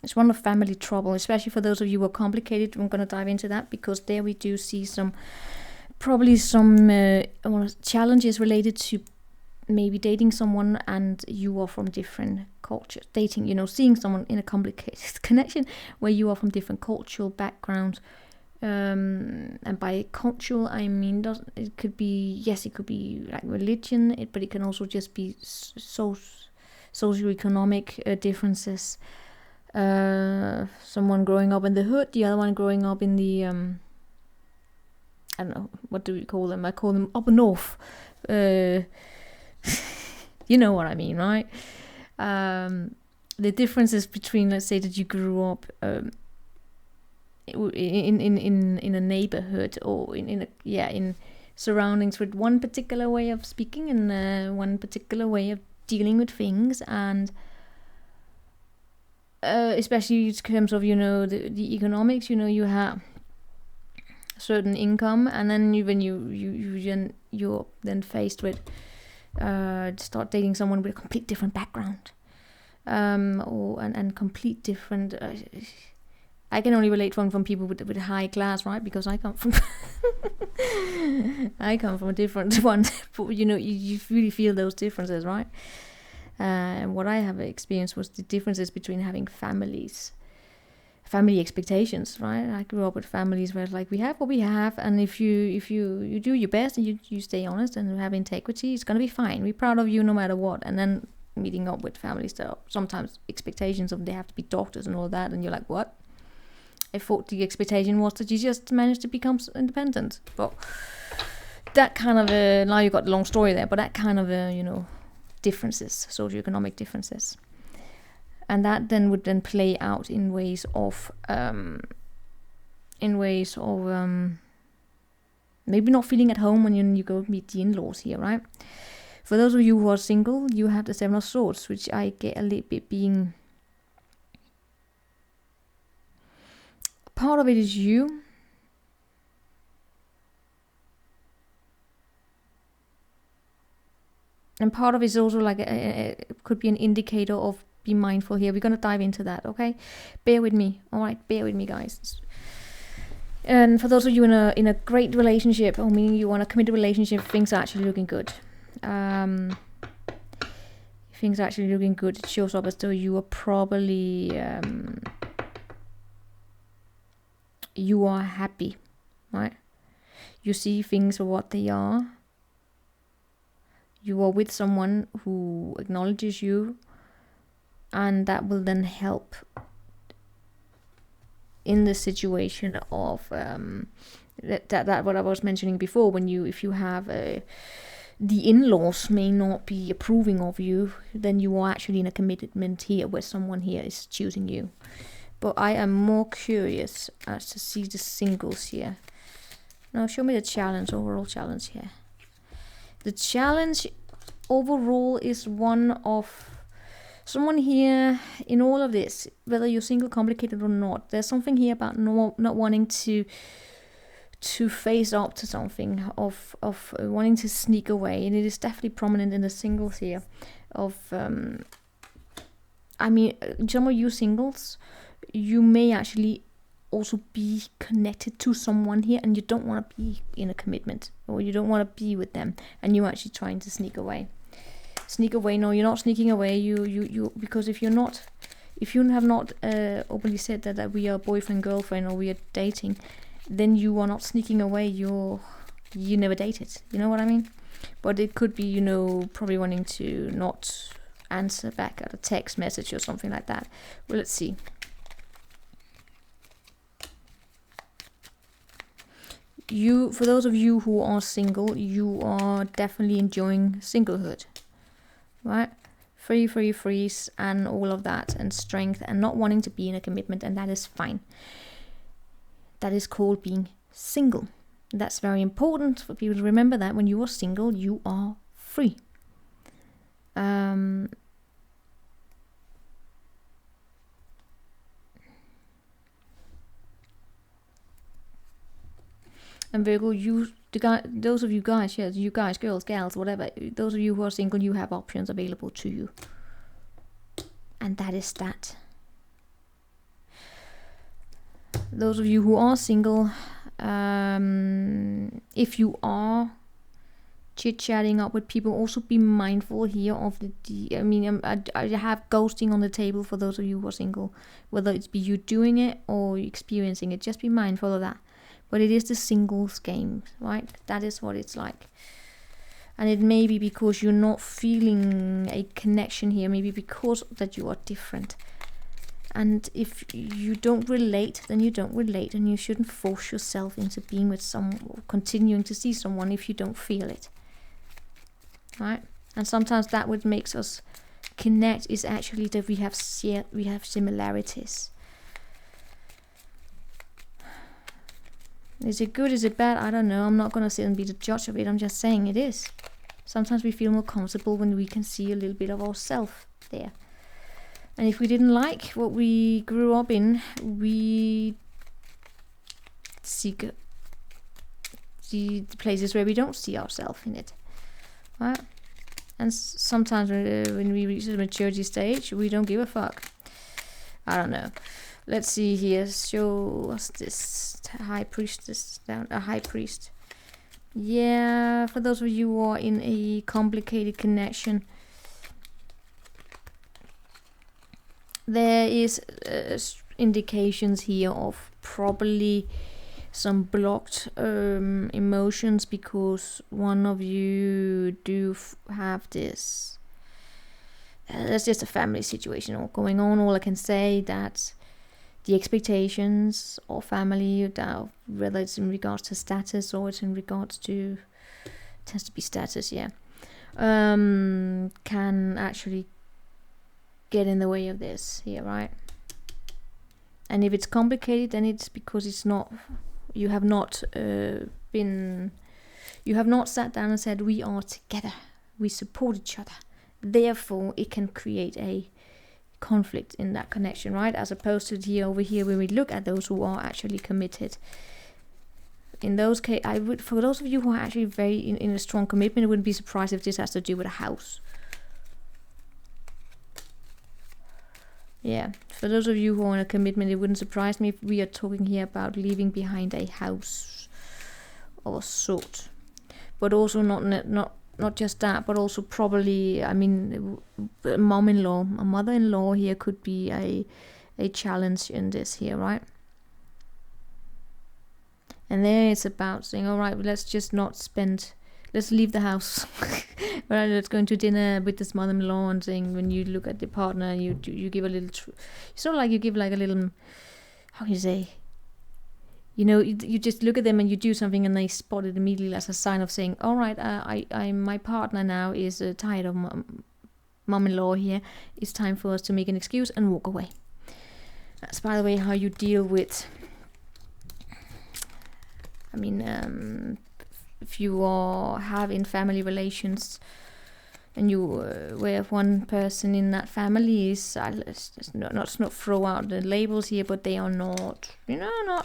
It's one of family trouble, especially for those of you who are complicated. I'm going to dive into that because there we do see probably some challenges related to maybe dating someone and you are from different cultures. Dating, you know, seeing someone in a complicated connection where you are from different cultural backgrounds. And by cultural, I mean, it could be like religion, but it can also just be socioeconomic differences. Someone growing up in the hood, the other one growing up in the I don't know, what do we call them? I call them up north. You know what I mean, right? The differences between, let's say that you grew up in a neighborhood or in surroundings with one particular way of speaking and one particular way of dealing with things, and especially in terms of, you know, the economics, you know, you have certain income, and then you're then faced with start dating someone with a complete different background, and complete different. I can only relate from people with high class, right? Because I come from a different one. But, you know, you really feel those differences, right? And what I have experienced was the differences between having family expectations, right? I grew up with families where it's like, we have what we have, and if you do your best and you stay honest and have integrity, it's gonna be fine. We're proud of you no matter what. And then meeting up with families that are sometimes expectations of they have to be doctors and all that, and you're like, what? I thought the expectation was that you just managed to become independent. But that kind of now you got the long story there, but that kind of you know, differences, socioeconomic differences, and that then would then play out in ways of maybe not feeling at home when you go meet the in-laws here, right? For those of you who are single, you have the Seven of Swords, which I get a little bit being part of it is you. And part of it is also like it could be an indicator of be mindful here. We're going to dive into that, okay? Bear with me, all right? Bear with me, guys. And for those of you in a great relationship, or meaning you want a committed relationship, things are actually looking good. Things are actually looking good. It shows up as though you are probably you are happy, right? You see things for what they are. You are with someone who acknowledges you, and that will then help in the situation of that what I was mentioning before. When if you have the in-laws may not be approving of you, then you are actually in a commitment here where someone here is choosing you. But I am more curious as to see the singles here. Now show me the challenge, overall challenge here. The challenge overall is one of someone here in all of this, whether you're single, complicated or not. There's something here about not wanting to face up to something, of wanting to sneak away, and it is definitely prominent in the singles here. I mean, some of you singles, you may actually also be connected to someone here, and you don't want to be in a commitment, or you don't want to be with them, and you're actually trying to sneak away. No, you're not sneaking away. You because if you have not openly said that we are boyfriend girlfriend or we are dating, then you are not sneaking away. You never dated. You know what I mean? But it could be, you know, probably wanting to not answer back at a text message or something like that. Well, let's see. For those of you who are single, you are definitely enjoying singlehood, right? Freeze, and all of that, and strength, and not wanting to be in a commitment, and that is fine. That is called being single. That's very important for people to remember, that when you are single, you are free. And Virgo, those of you guys, yes, you guys, girls, gals, whatever, those of you who are single, you have options available to you. And that is that. Those of you who are single, if you are chit-chatting up with people, also be mindful here of I have ghosting on the table for those of you who are single, whether it's be you doing it or experiencing it. Just be mindful of that. But it is the singles game, right? That is what it's like. And it may be because you're not feeling a connection here, maybe because that you are different. And if you don't relate, then you don't relate, and you shouldn't force yourself into being with someone, or continuing to see someone if you don't feel it, right? And sometimes that what makes us connect is actually that we have similarities. Is it good? Is it bad? I don't know. I'm not going to sit and be the judge of it. I'm just saying it is. Sometimes we feel more comfortable when we can see a little bit of ourselves there. And if we didn't like what we grew up in, we seek the places where we don't see ourselves in it. Right? And sometimes when we reach the maturity stage, we don't give a fuck. I don't know. Let's see here. Show us this high priestess down. A high priest. Yeah, for those of you who are in a complicated connection, there is indications here of probably some blocked emotions, because one of you do have this. There's just a family situation all going on. All I can say that the expectations or family, whether it's in regards to status or it's in regards to, it has to be status, yeah, can actually get in the way of this here, right? And if it's complicated, then it's because it's not, you have not sat down and said, we are together, we support each other. Therefore, it can create a conflict in that connection, right? As opposed to here, over here, when we look at those who are actually committed. In those cases, I would, for those of you who are actually very in a strong commitment, I wouldn't be surprised if this has to do with a house. Yeah, for those of you who are in a commitment, it wouldn't surprise me if we are talking here about leaving behind a house of a sort. But also not just that, but also probably, I mean, a mother-in-law here could be a challenge in this here, right? And there it's about saying, all right, let's just not spend, let's leave the house. Right, let's go into dinner with this mother-in-law and saying, when you look at the partner, you give a little, sort of like you give like a little, how can you say, you know, you just look at them and you do something and they spot it immediately as a sign of saying, all right, my partner now is tired of mom-in-law here. It's time for us to make an excuse and walk away. That's, by the way, how you deal with, I mean, if you are having family relations and you where one person in that family is, let's not throw out the labels here, but they are not, you know,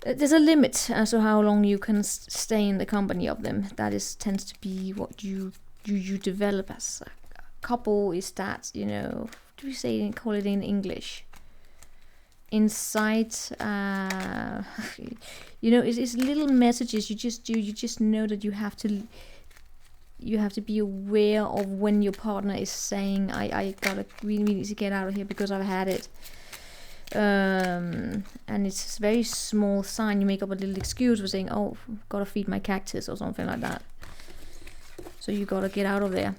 there's a limit as to how long you can stay in the company of them. That tends to be what you develop as a couple, is that, you know, do we say, call it in English? Insight, you know, it's little messages you just do. You just know that you have to be aware of when your partner is saying, I gotta really need to get out of here because I've had it. And it's a very small sign. You make up a little excuse for saying, oh, gotta feed my cactus or something like that. So you gotta get out of there.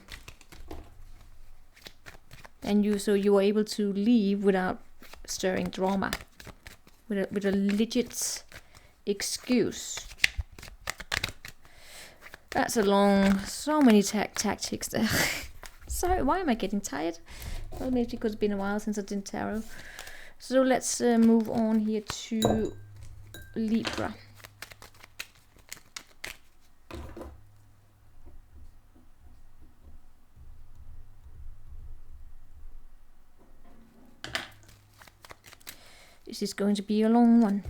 And you are able to leave without stirring drama, with a legit excuse. That's so many tactics there. Sorry, why am I getting tired? Well, maybe because it's been a while since I did tarot. So let's move on here to Libra. This is going to be a long one.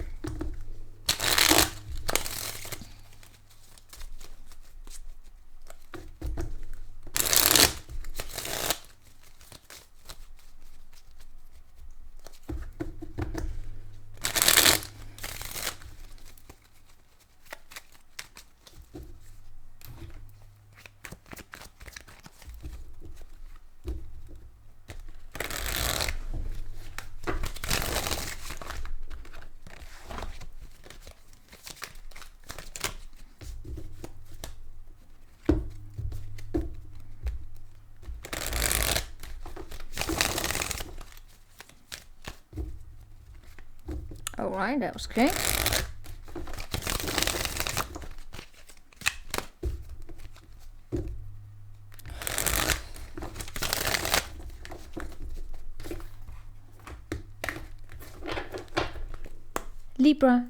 Alright, that was okay. Libra.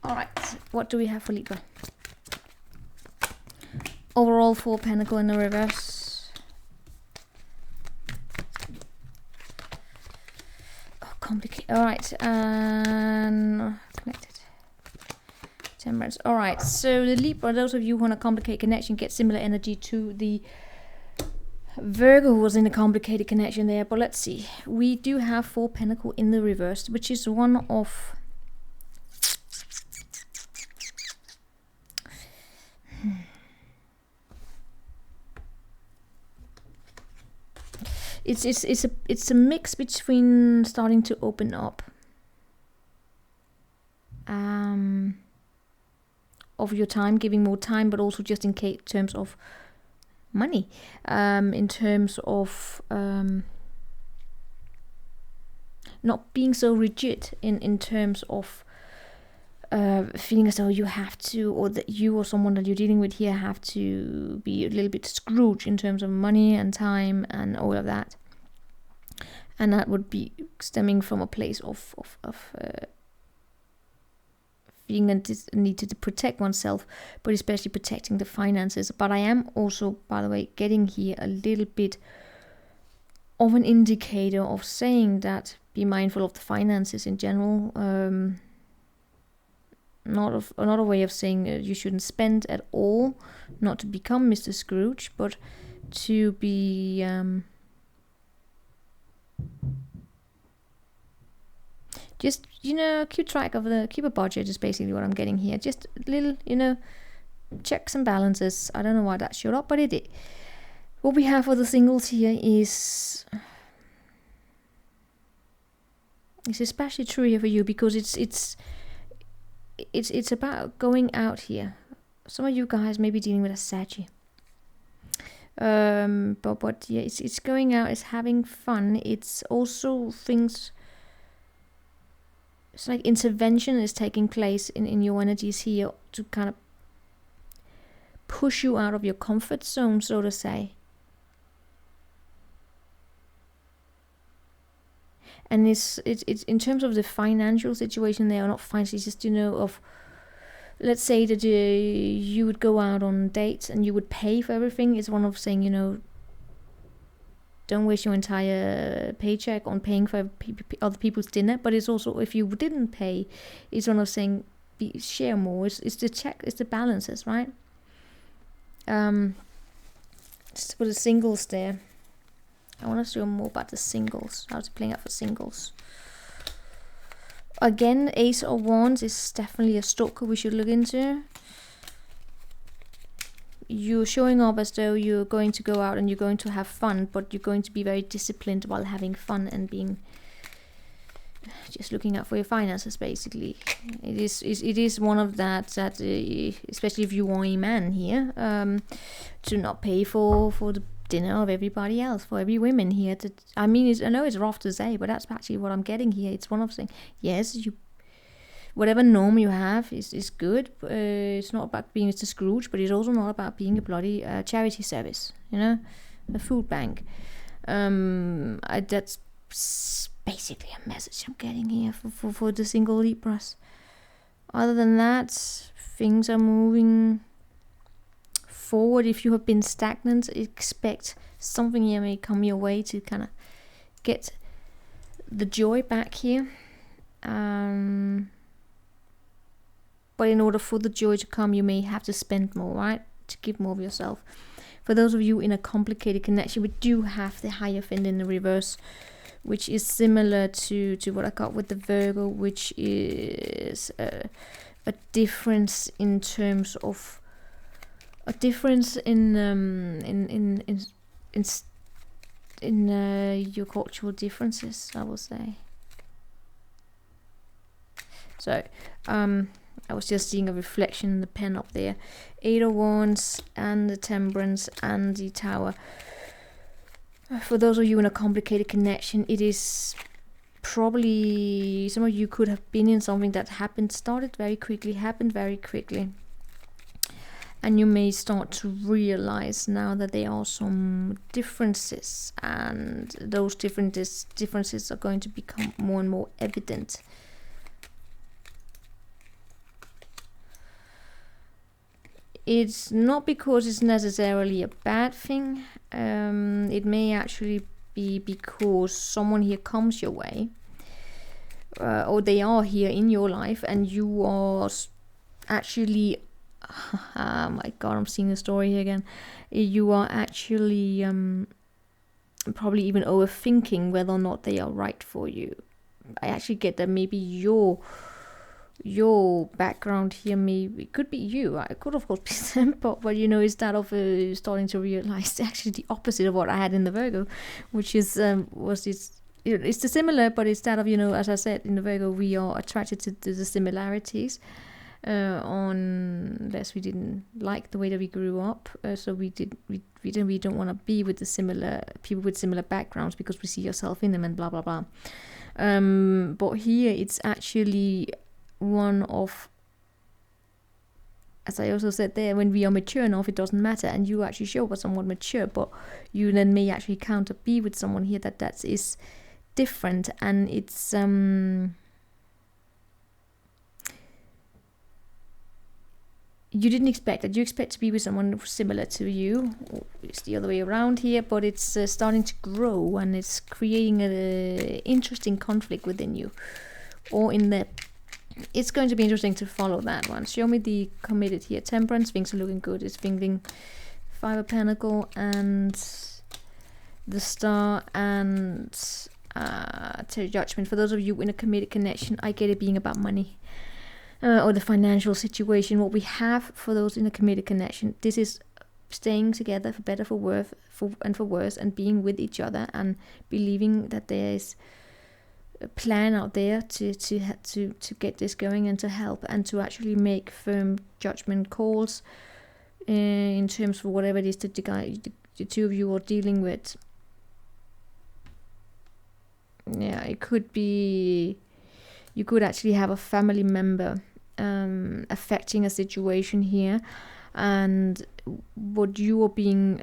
Alright, what do we have for Libra? Overall, 4 Pentacle in the reverse. Complicated. All right, and connected. Temperance. All right, so the Libra, those of you who want a complicated connection, get similar energy to the Virgo who was in a complicated connection there. But let's see, we do have 4 Pentacle in the reverse, which is one of It's a mix between starting to open up of your time, giving more time, but also just in terms of money, in terms of not being so rigid in terms of feeling as though you have to, or that you or someone that you're dealing with here have to be a little bit Scrooge in terms of money and time and all of that. And that would be stemming from a place of feeling the need to protect oneself, but especially protecting the finances. But I am also, by the way, getting here a little bit of an indicator of saying that be mindful of the finances in general. Not a way of saying you shouldn't spend at all, not to become Mr. Scrooge, but to be just, keep track of keep a budget is basically what I'm getting here. Just little, checks and balances. I don't know why that showed up, but it did. What we have for the singles here is especially true here for you, because it's about going out here. Some of you guys may be dealing with a Sagi. But yeah, it's going out, it's having fun. It's also things, it's like intervention is taking place in your energies here to kind of push you out of your comfort zone, so to say. And it's in terms of the financial situation, they are not fine. It's just, of, let's say that you would go out on dates and you would pay for everything. It's one of saying, don't waste your entire paycheck on paying for other people's dinner. But it's also, if you didn't pay, it's one of saying share more. It's the balances, right? Just for the singles there. I want to show more about the singles. How's it playing out for singles? Again, Ace of Wands is definitely a stalker we should look into. You're showing up as though you're going to go out and you're going to have fun, but you're going to be very disciplined while having fun and being just looking out for your finances, basically. It is one of that especially if you are a man here, to not pay for the dinner of everybody else, for every woman here. I know it's rough to say, but that's actually what I'm getting here. It's one of saying, yes, whatever norm you have is good. It's not about being Mr. Scrooge, but it's also not about being a bloody charity service, a food bank. That's basically a message I'm getting here for the single Libras. Other than that, things are moving forward. If you have been stagnant, expect something here may come your way to kind of get the joy back here. But in order for the joy to come, you may have to spend more, right? To give more of yourself. For those of you in a complicated connection, we do have the Hierophant in the reverse, which is similar to what I got with the Virgo, which is a difference in terms of a difference in your cultural differences, I will say. So I was just seeing a reflection in the pen up there. 8 of Wands and the Temperance and the Tower. For those of you in a complicated connection, it is probably, some of you could have been in something that happened very quickly. And you may start to realize now that there are some differences, and those differences are going to become more and more evident. It's not because it's necessarily a bad thing. It may actually be because someone here comes your way, or they are here in your life, and you are actually oh my god, I'm seeing the story here again. You are actually probably even overthinking whether or not they are right for you. I actually get that maybe your background here could be you. It could of course be them, but it's that of starting to realize actually the opposite of what I had in the Virgo, which is it's the similar, but it's that of as I said in the Virgo, we are attracted to the similarities. unless we didn't like the way that we grew up. So we don't want to be with the similar people with similar backgrounds because we see ourselves in them and blah blah blah. But here it's actually one of, as I also said there, when we are mature enough, it doesn't matter, and you actually show us somewhat mature, but you then may actually counter be with someone here that is different, and it's you didn't expect that. You expect to be with someone similar to you. It's the other way around here, but it's starting to grow, and it's creating an interesting conflict within you, or in the. It's going to be interesting to follow that one. Show me the committed here. Temperance, things are looking good. It's thinking 5 of Pentacles and the Star and Judgment. For those of you in a committed connection, I get it being about money. Or the financial situation. What we have for those in a committed connection, this is staying together for better, for worse, for worse, and being with each other and believing that there is a plan out there to get this going and to help and to actually make firm judgment calls in terms of whatever it is that the two of you are dealing with. Yeah, it could be. You could actually have a family member affecting a situation here, and what you are being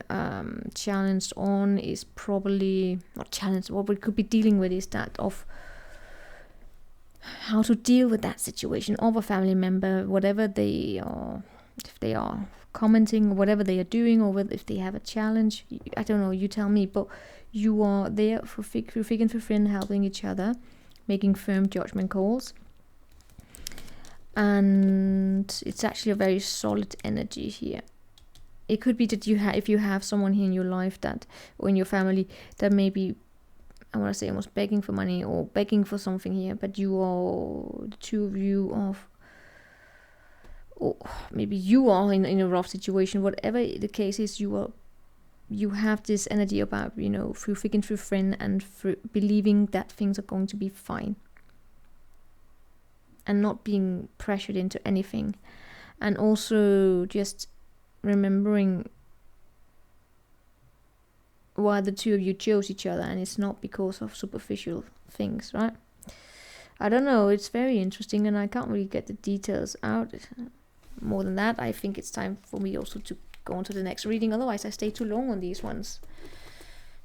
challenged on is probably not challenged. What we could be dealing with is that of how to deal with that situation of a family member, whatever they are, if they are commenting or whatever they are doing, or whether if they have a challenge. I don't know. You tell me. But you are there for thick and for thin, helping each other, making firm judgment calls, and it's actually a very solid energy here. It could be that if you have someone here in your life that, or in your family, that maybe, I want to say almost begging for money or begging for something here, but you are, the two of you of, or maybe you are in a rough situation. Whatever the case is, you have this energy about, through thick and through thin, and through believing that things are going to be fine, and not being pressured into anything, and also just remembering why the two of you chose each other, and it's not because of superficial things, right? I don't know, it's very interesting, and I can't really get the details out more than that. I think it's time for me also to go on to the next reading, otherwise I stay too long on these ones.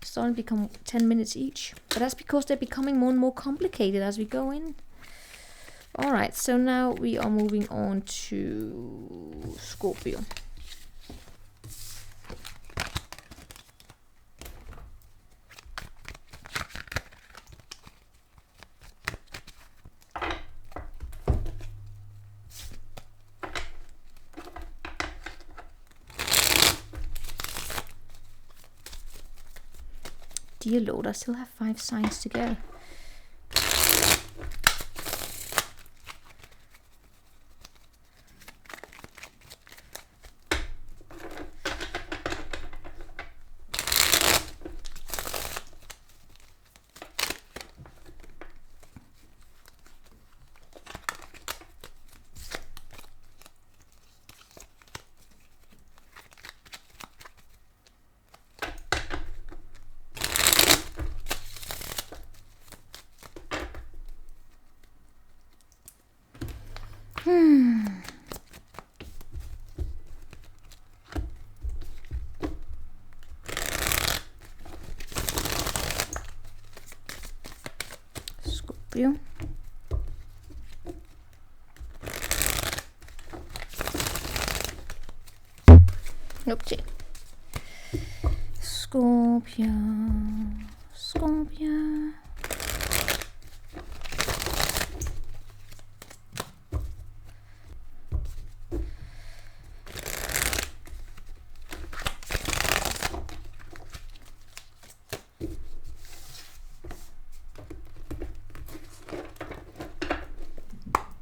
It's starting to become 10 minutes each, but that's because they're becoming more and more complicated as we go in. Alright, so now we are moving on to Scorpio. Dear Lord, I still have 5 signs to go. Scorpio. Okay. Scorpio. Scorpio.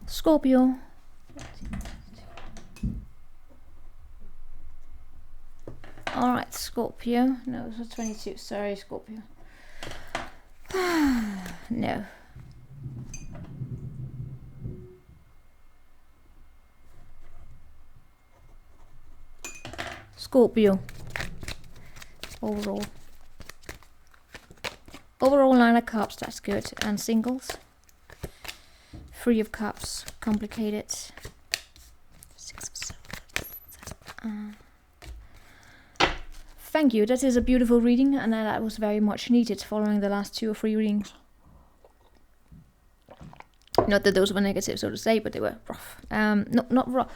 Scorpio. Alright, Scorpio. No, it was 22. Sorry, Scorpio. No. Scorpio. Overall. Overall, 9 of Cups, that's good. And singles. 3 of Cups, complicated. 6 of Swords. Thank you, that is a beautiful reading, and that was very much needed following the last 2 or 3 readings. Not that those were negative, so to say, but they were rough. Not rough.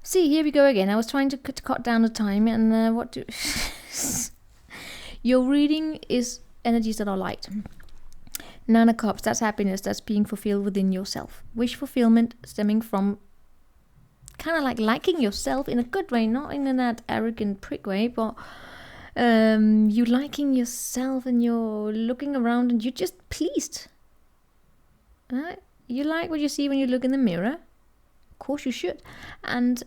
See, here we go again. I was trying to cut down the time, and what do... Your reading is energies that are light. 9 of Cups, that's happiness, that's being fulfilled within yourself. Wish fulfillment stemming from kind of like liking yourself in a good way, not in that arrogant prick way, but you liking yourself and you're looking around and you're just pleased. Right? You like what you see when you look in the mirror. Of course you should. And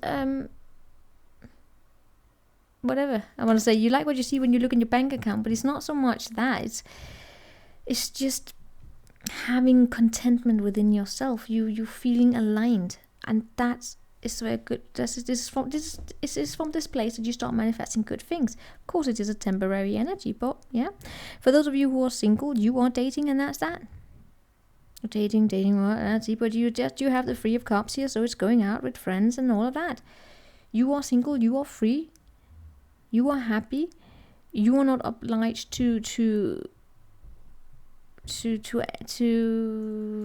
whatever. I want to say you like what you see when you look in your bank account, but it's not so much that. It's just having contentment within yourself. You feeling aligned. And that's is very good. This is from this place that you start manifesting good things. Of course it is a temporary energy, but yeah. For those of you who are single, you are dating, and that's that. Dating, that's it. But you have the 3 of Cups here, so it's going out with friends and all of that. You are single, you are free, you are happy, you are not obliged to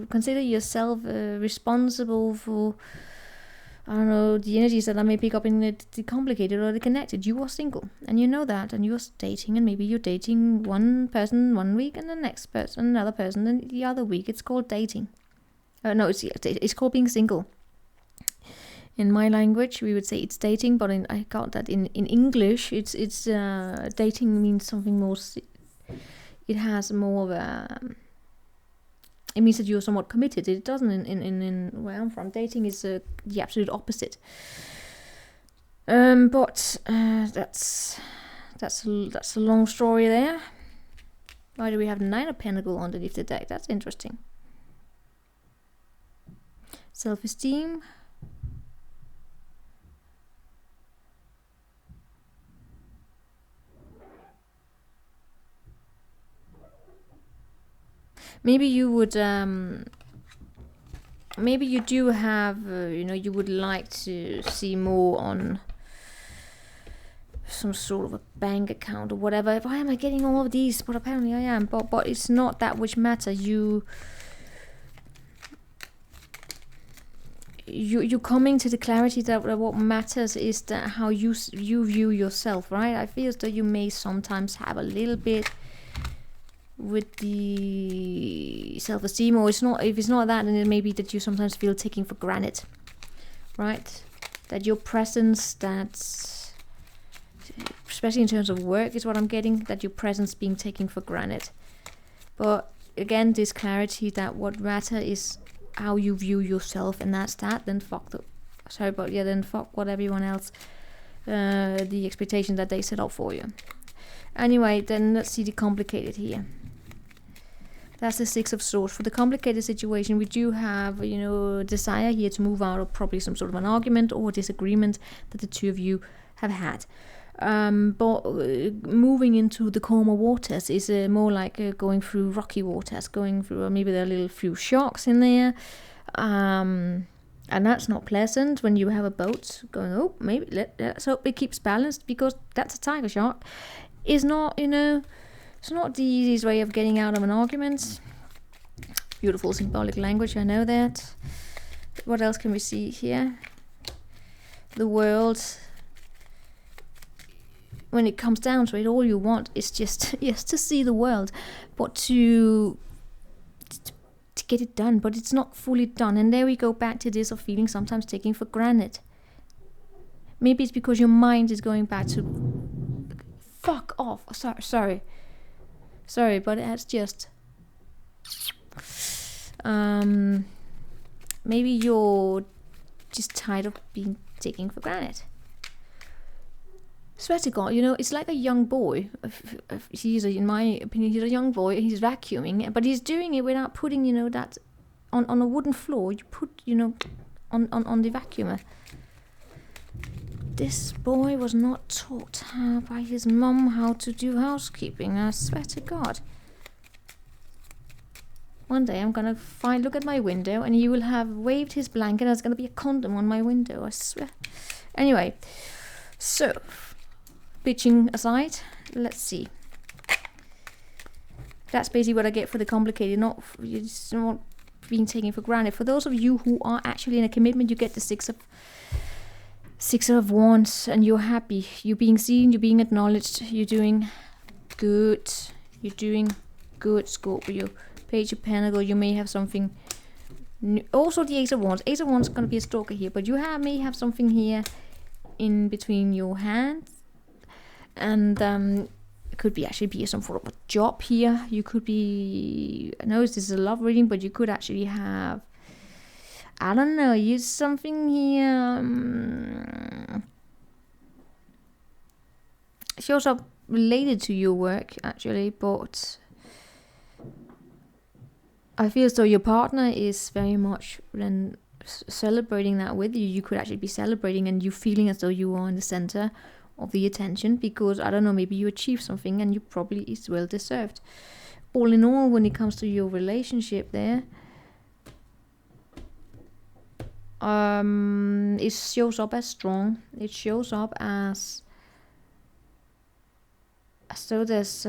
consider yourself responsible for, I don't know, the energies that I may pick up in the complicated or the connected. You are single, and you know that, and you are dating, and maybe you're dating one person 1 week, and the next person another person, and the other week. It's called dating. No, it's called being single. In my language, we would say it's dating, but I got that in English. It's dating means something more. It has more of a. It means that you're somewhat committed. It doesn't in where I'm from. Dating is the absolute opposite. But that's a long story there. Why do we have 9 of Pentacles underneath the deck? That's interesting. Self-esteem. Maybe you would, maybe you do have, you would like to see more on some sort of a bank account or whatever. Why am I getting all of these? But apparently I am. But it's not that which matter. You're coming to the clarity that what matters is that how you view yourself, right? I feel as though you may sometimes have a little bit with the self-esteem, or if it's not that, then it may be that you sometimes feel taken for granted, right? That your presence, that's especially in terms of work, is what I'm getting, that your presence being taken for granted. But again, this clarity that what matter is how you view yourself, and that's that. Then fuck then fuck what everyone else, the expectation that they set up for you. Anyway, then let's see the complicated here. That's the 6 of Swords. For the complicated situation, we do have, desire here to move out of probably some sort of an argument or disagreement that the two of you have had. But moving into the calmer waters is more like going through rocky waters, going through, maybe there are little few sharks in there. And that's not pleasant when you have a boat going, oh, maybe let's hope it keeps balanced, because that's a tiger shark. It's not, it's not the easiest way of getting out of an argument. Beautiful symbolic language, I know that. What else can we see here? The world. When it comes down to it, all you want is just, yes, to see the world, but to get it done, but it's not fully done. And there we go back to this of feeling sometimes taken for granted. Maybe it's because your mind is going back to, fuck off. Sorry, but that's just, maybe you're just tired of being taken for granted. Swear to God, it's like a young boy. In my opinion, he's a young boy. He's vacuuming, but he's doing it without putting, that on a wooden floor. You put, on the vacuumer. This boy was not taught by his mum how to do housekeeping, I swear to God. One day I'm gonna look at my window and he will have waved his blanket and there's gonna be a condom on my window, I swear. Anyway, so, bitching aside, let's see. That's basically what I get for the complicated, not being taken for granted. For those of you who are actually in a commitment, you get the Six of Wands and you're happy. You're being seen, you're being acknowledged, you're doing good. You're doing good, Scorpio. Page of Pentacles, you may have something new. Also the Ace of Wands. Ace of Wands is going to be a stalker here, but you may have something here in between your hands. And it could be actually be some sort of a job here. You could be, I know this is a love reading, but you could actually have, I don't know, use something here. It shows up related to your work actually, but I feel as though your partner is very much then celebrating that with you. You could actually be celebrating and you feeling as though you are in the center of the attention because, I don't know, maybe you achieved something and you probably is well deserved. All in all, when it comes to your relationship there, it shows up as strong. It shows up as though there's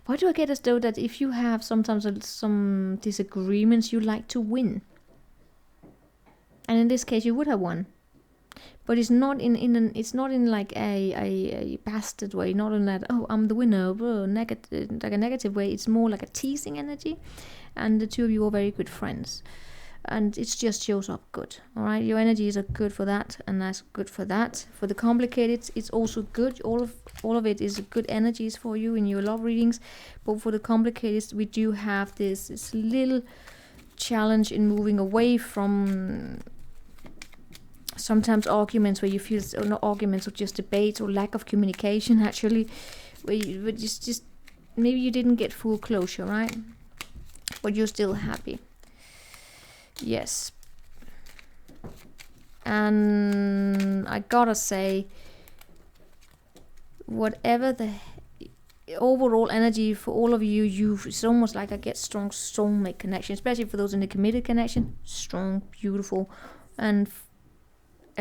why do I get as though that if you have sometimes some disagreements, you like to win? And in this case, you would have won, but it's not it's not in like a bastard way, not in that I'm the winner, negative, like a negative way. It's more like a teasing energy, and the two of you are very good friends, and it just shows up good. All right, your energies are good for that, and that's good for that. For the complicated, it's also good. All of it is good energies for you in your love readings, but for the complicated, we do have this little challenge in moving away from sometimes arguments where you feel, or not arguments, or just debates or lack of communication actually, where you just maybe you didn't get full closure, right? But you're still happy. Yes. And I gotta say, whatever the overall energy for all of you, it's almost like I get strong soulmate connection, especially for those in the committed connection. Strong, beautiful. And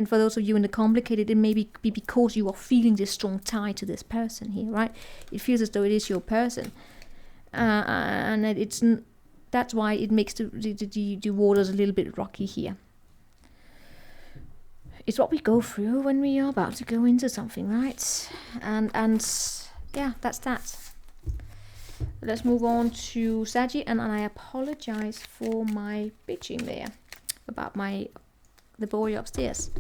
for those of you in the complicated, it may be because you are feeling this strong tie to this person here, right? It feels as though it is your person. And that's why it makes the waters a little bit rocky here. It's what we go through when we are about to go into something, right? And yeah, that's that. Let's move on to Saggy, and I apologize for my bitching there about the boy upstairs.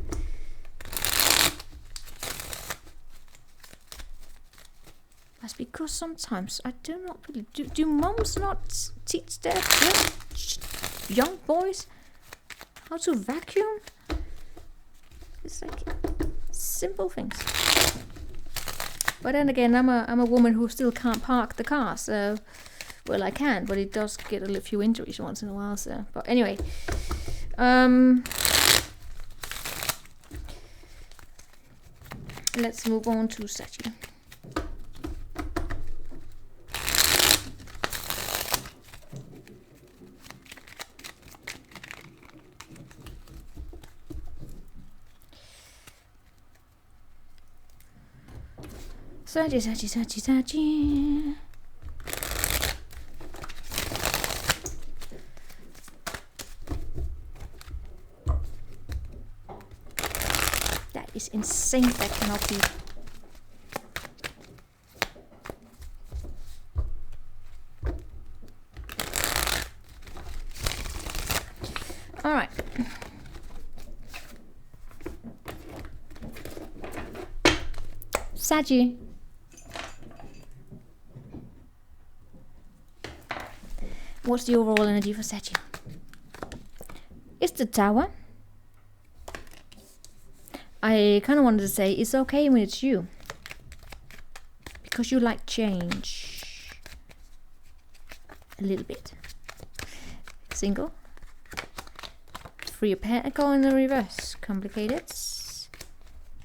That's because sometimes I do not really do moms not teach their young boys how to vacuum? It's like simple things. But then again, I'm a woman who still can't park the car, so well, I can, but it does get a few injuries once in a while. So, but anyway, let's move on to Sachi. Sachi. That is insane. That cannot be. All right. Sachi. What's the overall energy for Sachi? It's the Tower. I kind of wanted to say it's okay when it's you, because you like change a little bit. Single, Three of Pentacles in the reverse. Complicated.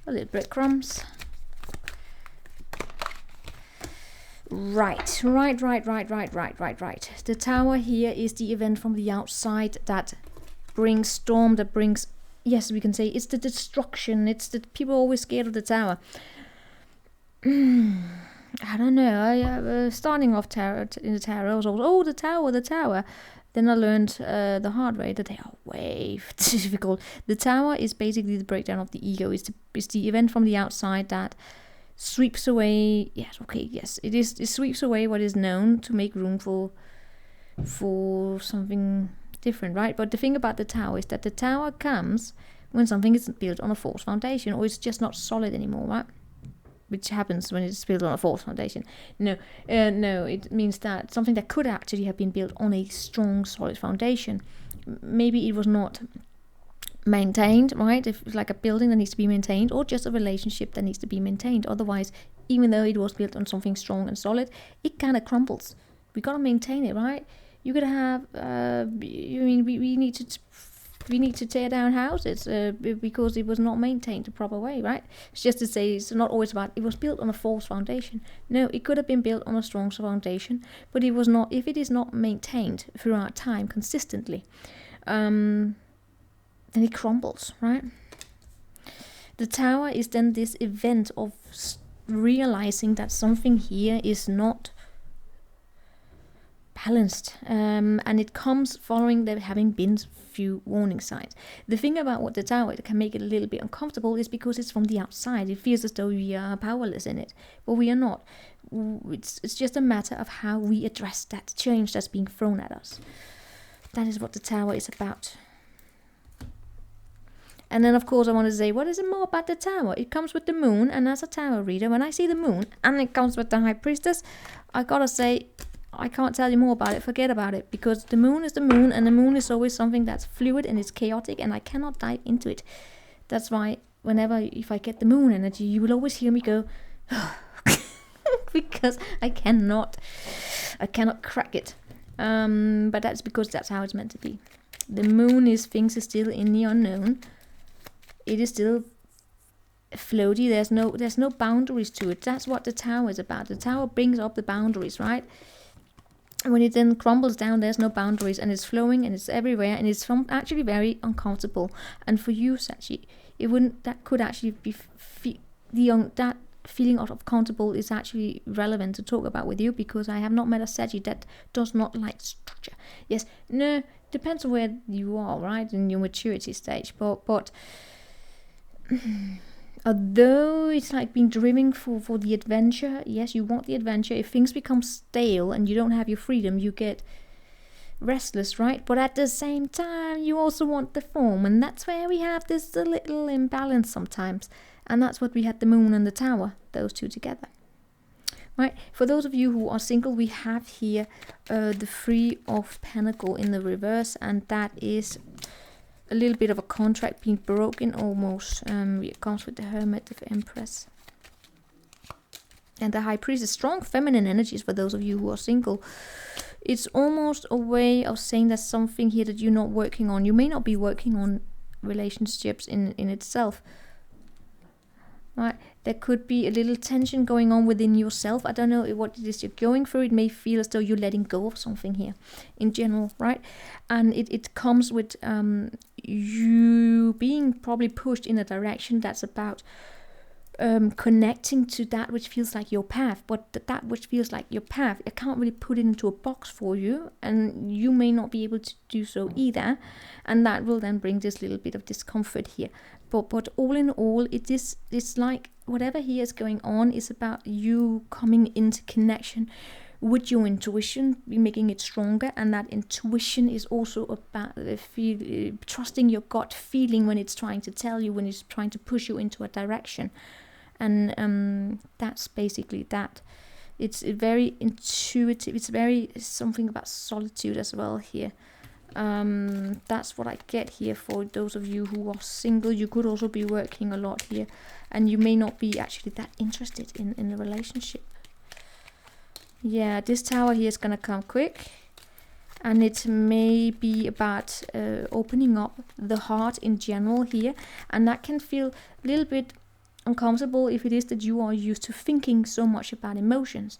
A little breadcrumbs. Right. The Tower here is the event from the outside that brings storm, that brings, yes, we can say it's the destruction. It's the people are always scared of the Tower. I don't know. Starting off tarot in the tarot, I was always, oh, the Tower. Then I learned the hard way that they are way difficult. The Tower is basically the breakdown of the ego. It's the event from the outside that sweeps away. Yes, okay, yes, it is. It sweeps away what is known to make room for something different, right? But the thing about the Tower is that the Tower comes when something isn't built on a false foundation, or it's just not solid anymore, right? Which happens when it's built on a false foundation. No, it means that something that could actually have been built on a strong, solid foundation, maybe it was not maintained, right? If it's like a building that needs to be maintained, or just a relationship that needs to be maintained. Otherwise, even though it was built on something strong and solid, it kind of crumbles. We gotta maintain it, right? You gotta have. We need to tear down houses because it was not maintained the proper way, right? It's just to say it's not always about it was built on a false foundation. No, it could have been built on a strong foundation, but it was not. If it is not maintained throughout time consistently, then it crumbles, right? The Tower is then this event of realizing that something here is not balanced, and it comes following there having been few warning signs. The thing about what the Tower can make it a little bit uncomfortable is because it's from the outside. It feels as though we are powerless in it, but we are not. It's just a matter of how we address that change that's being thrown at us. That is what the Tower is about. And then, of course, I want to say, what is it more about the Tower? It comes with the Moon, and as a Tower reader, when I see the Moon and it comes with the High Priestess, I gotta say, I can't tell you more about it. Forget about it, because the Moon is the Moon, and the Moon is always something that's fluid and it's chaotic, and I cannot dive into it. That's why if I get the Moon energy, you will always hear me go, because I cannot crack it. But that's because that's how it's meant to be. The Moon is things are still in the unknown. It is still floaty. There's no boundaries to it. That's what the Tower is about. The Tower brings up the boundaries, right? When it then crumbles down, there's no boundaries, and it's flowing and it's everywhere, and it's actually very uncomfortable. And for you, Sachi, that could actually be that feeling of uncomfortable is actually relevant to talk about with you, because I have not met a Sachi that does not like structure. Yes, no, depends on where you are, right, in your maturity stage, but although it's like being driven for the adventure, yes, you want the adventure. If things become stale and you don't have your freedom, you get restless, right? But at the same time, you also want the form, and that's where we have this little imbalance sometimes. And that's what we had the Moon and the Tower, those two together, right? For those of you who are single, we have here the Three of Pentacles in the reverse, and that is a little bit of a contract being broken almost. It comes with the Hermit, the Empress, and the High Priestess. Strong feminine energies for those of you who are single. It's almost a way of saying there's something here that you're not working on. You may not be working on relationships in itself, right? There could be a little tension going on within yourself. I don't know what it is you're going through. It may feel as though you're letting go of something here in general, right? And it comes with you being probably pushed in a direction that's about connecting to that which feels like your path. But that which feels like your path, I can't really put it into a box for you, and you may not be able to do so either. And that will then bring this little bit of discomfort here. But all in all, it's like whatever here is going on is about you coming into connection with your intuition, making it stronger. And that intuition is also about trusting your gut feeling when it's trying to tell you, when it's trying to push you into a direction. And that's basically that. It's very intuitive. It's very something about solitude as well here. That's what I get here for those of you who are single. You could also be working a lot here, and you may not be actually that interested in a relationship. Yeah, this Tower here is gonna come quick. And it may be about opening up the heart in general here, and that can feel a little bit uncomfortable if it is that you are used to thinking so much about emotions.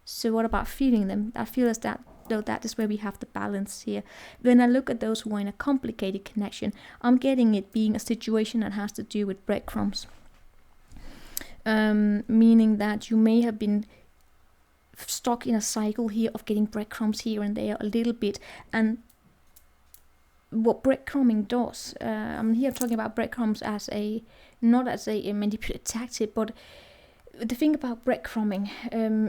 So what about feeling them? I feel as that, though, that is where we have the balance here. When I look at those who are in a complicated connection, I'm getting it being a situation that has to do with breadcrumbs. Meaning that you may have been stuck in a cycle here of getting breadcrumbs here and there a little bit. And what breadcrumbing does, I'm here talking about breadcrumbs as not as a manipulative tactic, but the thing about breadcrumbing,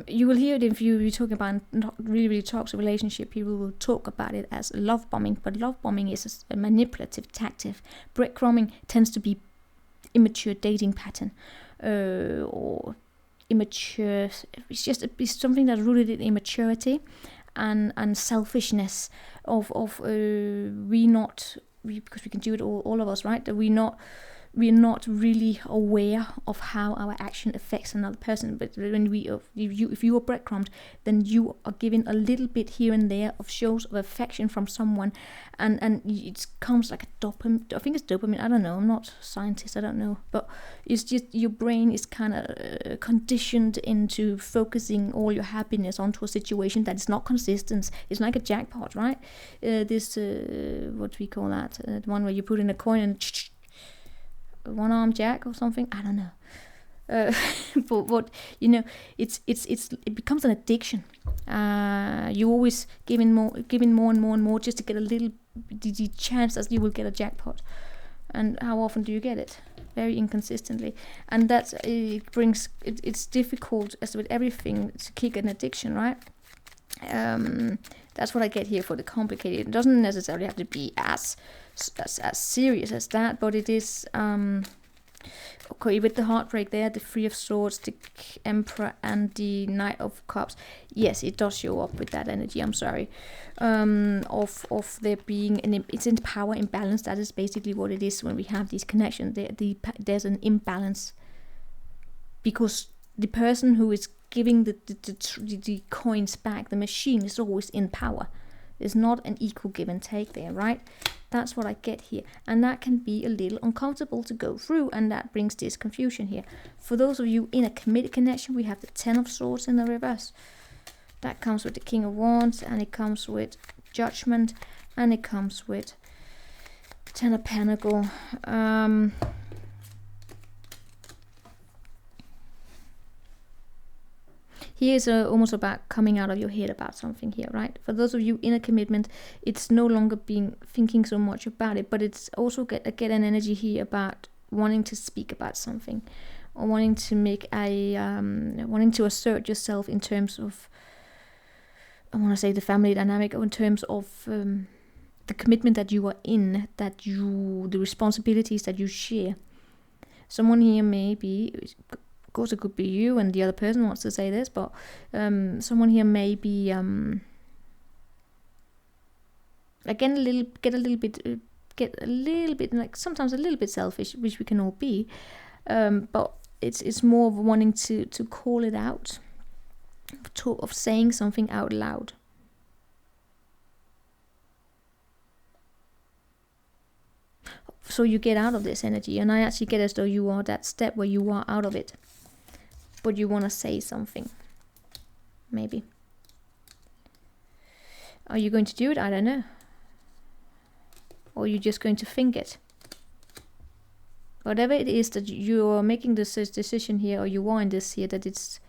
you will hear it if you're talking about not really toxic relationship. People will talk about it as love bombing, but love bombing is a manipulative tactic. Breadcrumbing tends to be immature dating pattern, or immature. It's something that's rooted in immaturity and selfishness of because we can do it all of us, right? That we're not really aware of how our action affects another person. But when if you are breadcrumbed, then you are given a little bit here and there of shows of affection from someone, and it comes like a dopamine. I think it's dopamine. I don't know. I'm not a scientist. I don't know. But it's just your brain is kind of conditioned into focusing all your happiness onto a situation that is not consistent. It's like a jackpot, right? What we call that? The one where you put in a coin and one-arm jack or something. I don't know. But what it becomes an addiction. You always giving more and more just to get a little the chance that you will get a jackpot. And how often do you get it? Very inconsistently. And that's it's difficult, as with everything, to kick an addiction, right? That's what I get here for the complicated. It doesn't necessarily have to be as serious as that, but it is okay with the heartbreak there, the Three of Swords, the Emperor, and the Knight of Cups. Yes, it does show up with that energy. I'm sorry, of there being it's in power imbalance. That is basically what it is when we have these connections. There's an imbalance because the person who is giving the coins back, the machine, is always in power. There's not an equal give and take there, right? That's what I get here. And that can be a little uncomfortable to go through, and that brings this confusion here. For those of you in a committed connection, we have the Ten of Swords in the reverse. That comes with the King of Wands, and it comes with Judgment, and it comes with Ten of Pentacles. Here is almost about coming out of your head about something here, right? For those of you in a commitment, it's no longer thinking so much about it, but it's also get an energy here about wanting to speak about something, or wanting to make wanting to assert yourself in terms of, I want to say, the family dynamic, or in terms of the commitment that you are in, the responsibilities that you share. Someone here may be, of course it could be you and the other person wants to say this, but someone here may be again get a little bit like sometimes a little bit selfish, which we can all be, but it's more of wanting to call it out, of saying something out loud. So you get out of this energy, and I actually get as though you are that step where you are out of it, but you want to say something. Maybe. Are you going to do it? I don't know. Or are you just going to think it? Whatever it is that you are making this decision here, or you are in this here, that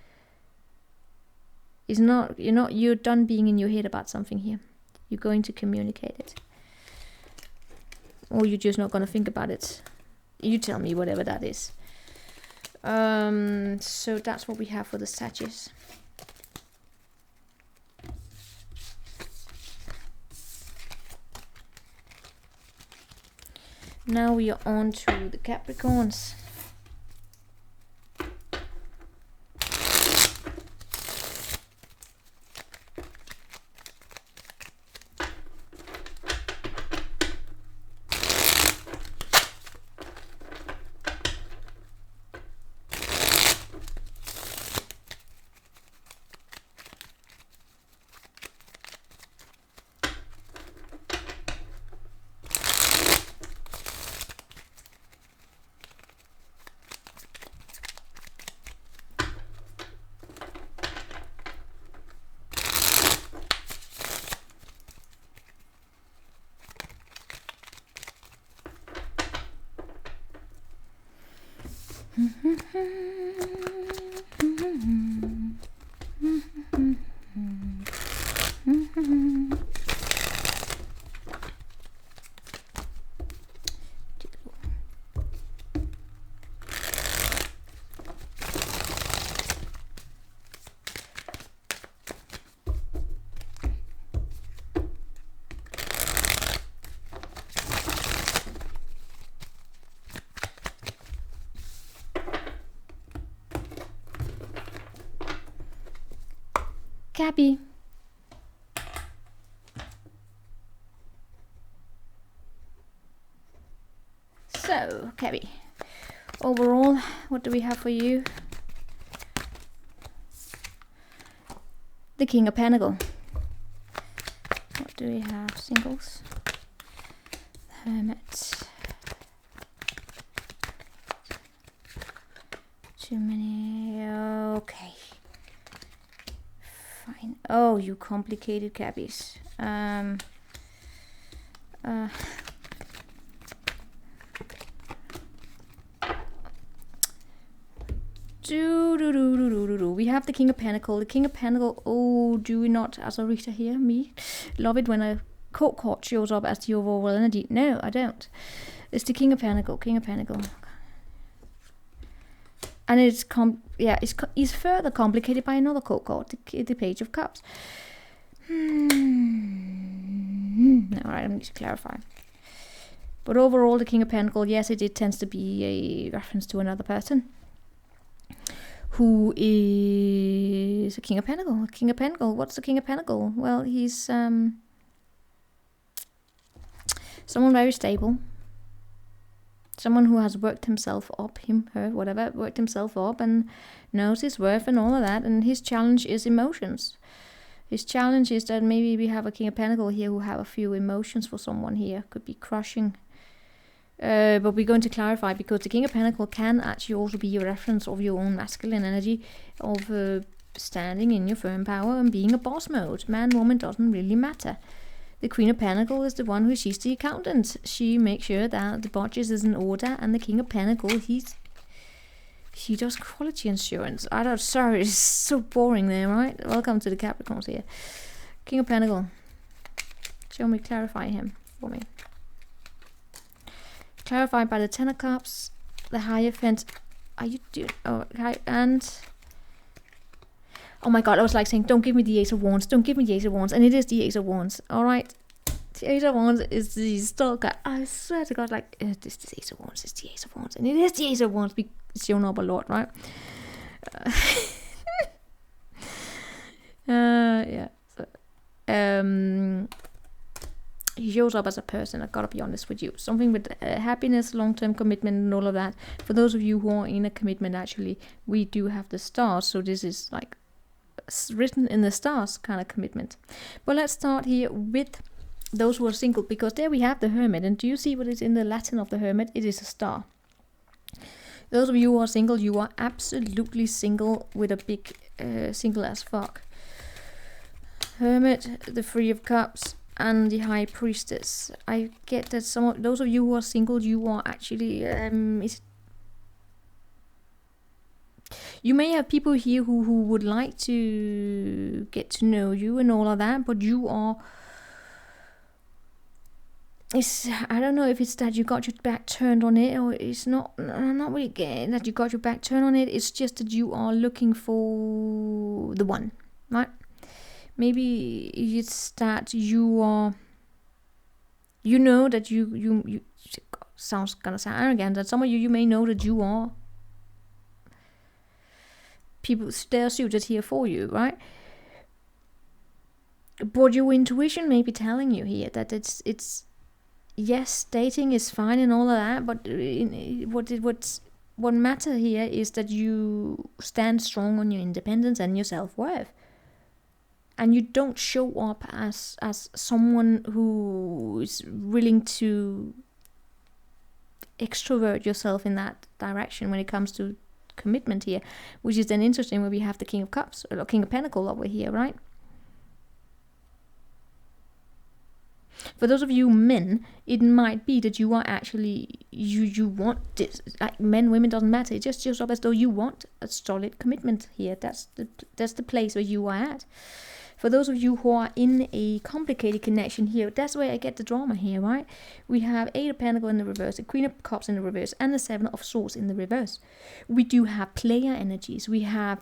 you're done being in your head about something here. You're going to communicate it. Or you're just not going to think about it. You tell me, whatever that is. So that's what we have for the Sagittarius. Now we are on to the Capricorns. Cappy. So, Cappy, overall, what do we have for you? The King of Pentacles. What do we have? Singles. Hermit. Too many. Okay. Fine. Oh, you complicated Cappies. We have the King of Pentacles. The King of Pentacles. Oh, do we not, as a reader here, me, love it when a court card shows up as the overall energy? No, I don't. It's the King of Pentacles. King of Pentacles. And it's it's further complicated by another court card, the Page of Cups. Alright, I need to clarify. But overall, the King of Pentacles, yes, it tends to be a reference to another person who is a King of Pentacles. King of Pentacles. What's the King of Pentacles? Well, he's someone very stable. Someone who has worked himself up, him, her, whatever, worked himself up and knows his worth and all of that. And his challenge is emotions. His challenge is that maybe we have a King of Pentacles here who have a few emotions for someone here. Could be crushing. But we're going to clarify, because the King of Pentacles can actually also be a reference of your own masculine energy, of standing in your firm power and being a boss mode. Man, woman doesn't really matter. The Queen of Pentacles is the one who, she's the accountant. She makes sure that the budget is in order, and the King of Pentacles, she does quality insurance. Sorry, it's so boring there, right? Welcome to the Capricorns here. King of Pentacles. Show me, clarify him for me. Clarified by the Ten of Cups, the Hierophant. Are you doing? Oh, okay, and oh my God, I was like saying, don't give me the Ace of Wands, don't give me the Ace of Wands, and it is the Ace of Wands. All right, the Ace of Wands is the stalker. I swear to God, like this is the Ace of Wands, it's the Ace of Wands, and it is the Ace of Wands. It's shown up a lot, right? Yeah. So, he shows up as a person. I gotta be honest with you. Something with happiness, long-term commitment, and all of that. For those of you who are in a commitment, actually, we do have the stars. So this is like written in the stars kind of commitment. But let's start here with those who are single, because there we have the Hermit. And do you see what is in the Latin of the Hermit? It is a star. Those of you who are single, you are absolutely single with a big single as fuck. Hermit, the Three of Cups, and the High Priestess. I get that some of those of you who are single, you are actually you may have people here who would like to get to know you and all of that, but you are, I don't know if it's that you got your back turned on it, or it's not. I'm not really getting that you got your back turned on it. It's just that you are looking for the one, right? Maybe it's that you are, you know that you sounds gonna sound arrogant, that some of you may know that you are people, they're suited here for you, right? But your intuition may be telling you here that it's yes, dating is fine and all of that, but what matter here is that you stand strong on your independence and your self-worth. And you don't show up as someone who is willing to extrovert yourself in that direction when it comes to commitment here, which is then interesting where we have the King of Cups, or King of Pentacles over here, right? For those of you men, it might be that you are actually, you want this, like men, women, doesn't matter. It just shows up as though you want a solid commitment here. That's the place where you are at. For those of you who are in a complicated connection here, that's where I get the drama here, right? We have 8 of Pentacles in the reverse, the Queen of Cups in the reverse, and the 7 of Swords in the reverse. We do have player energies. We have,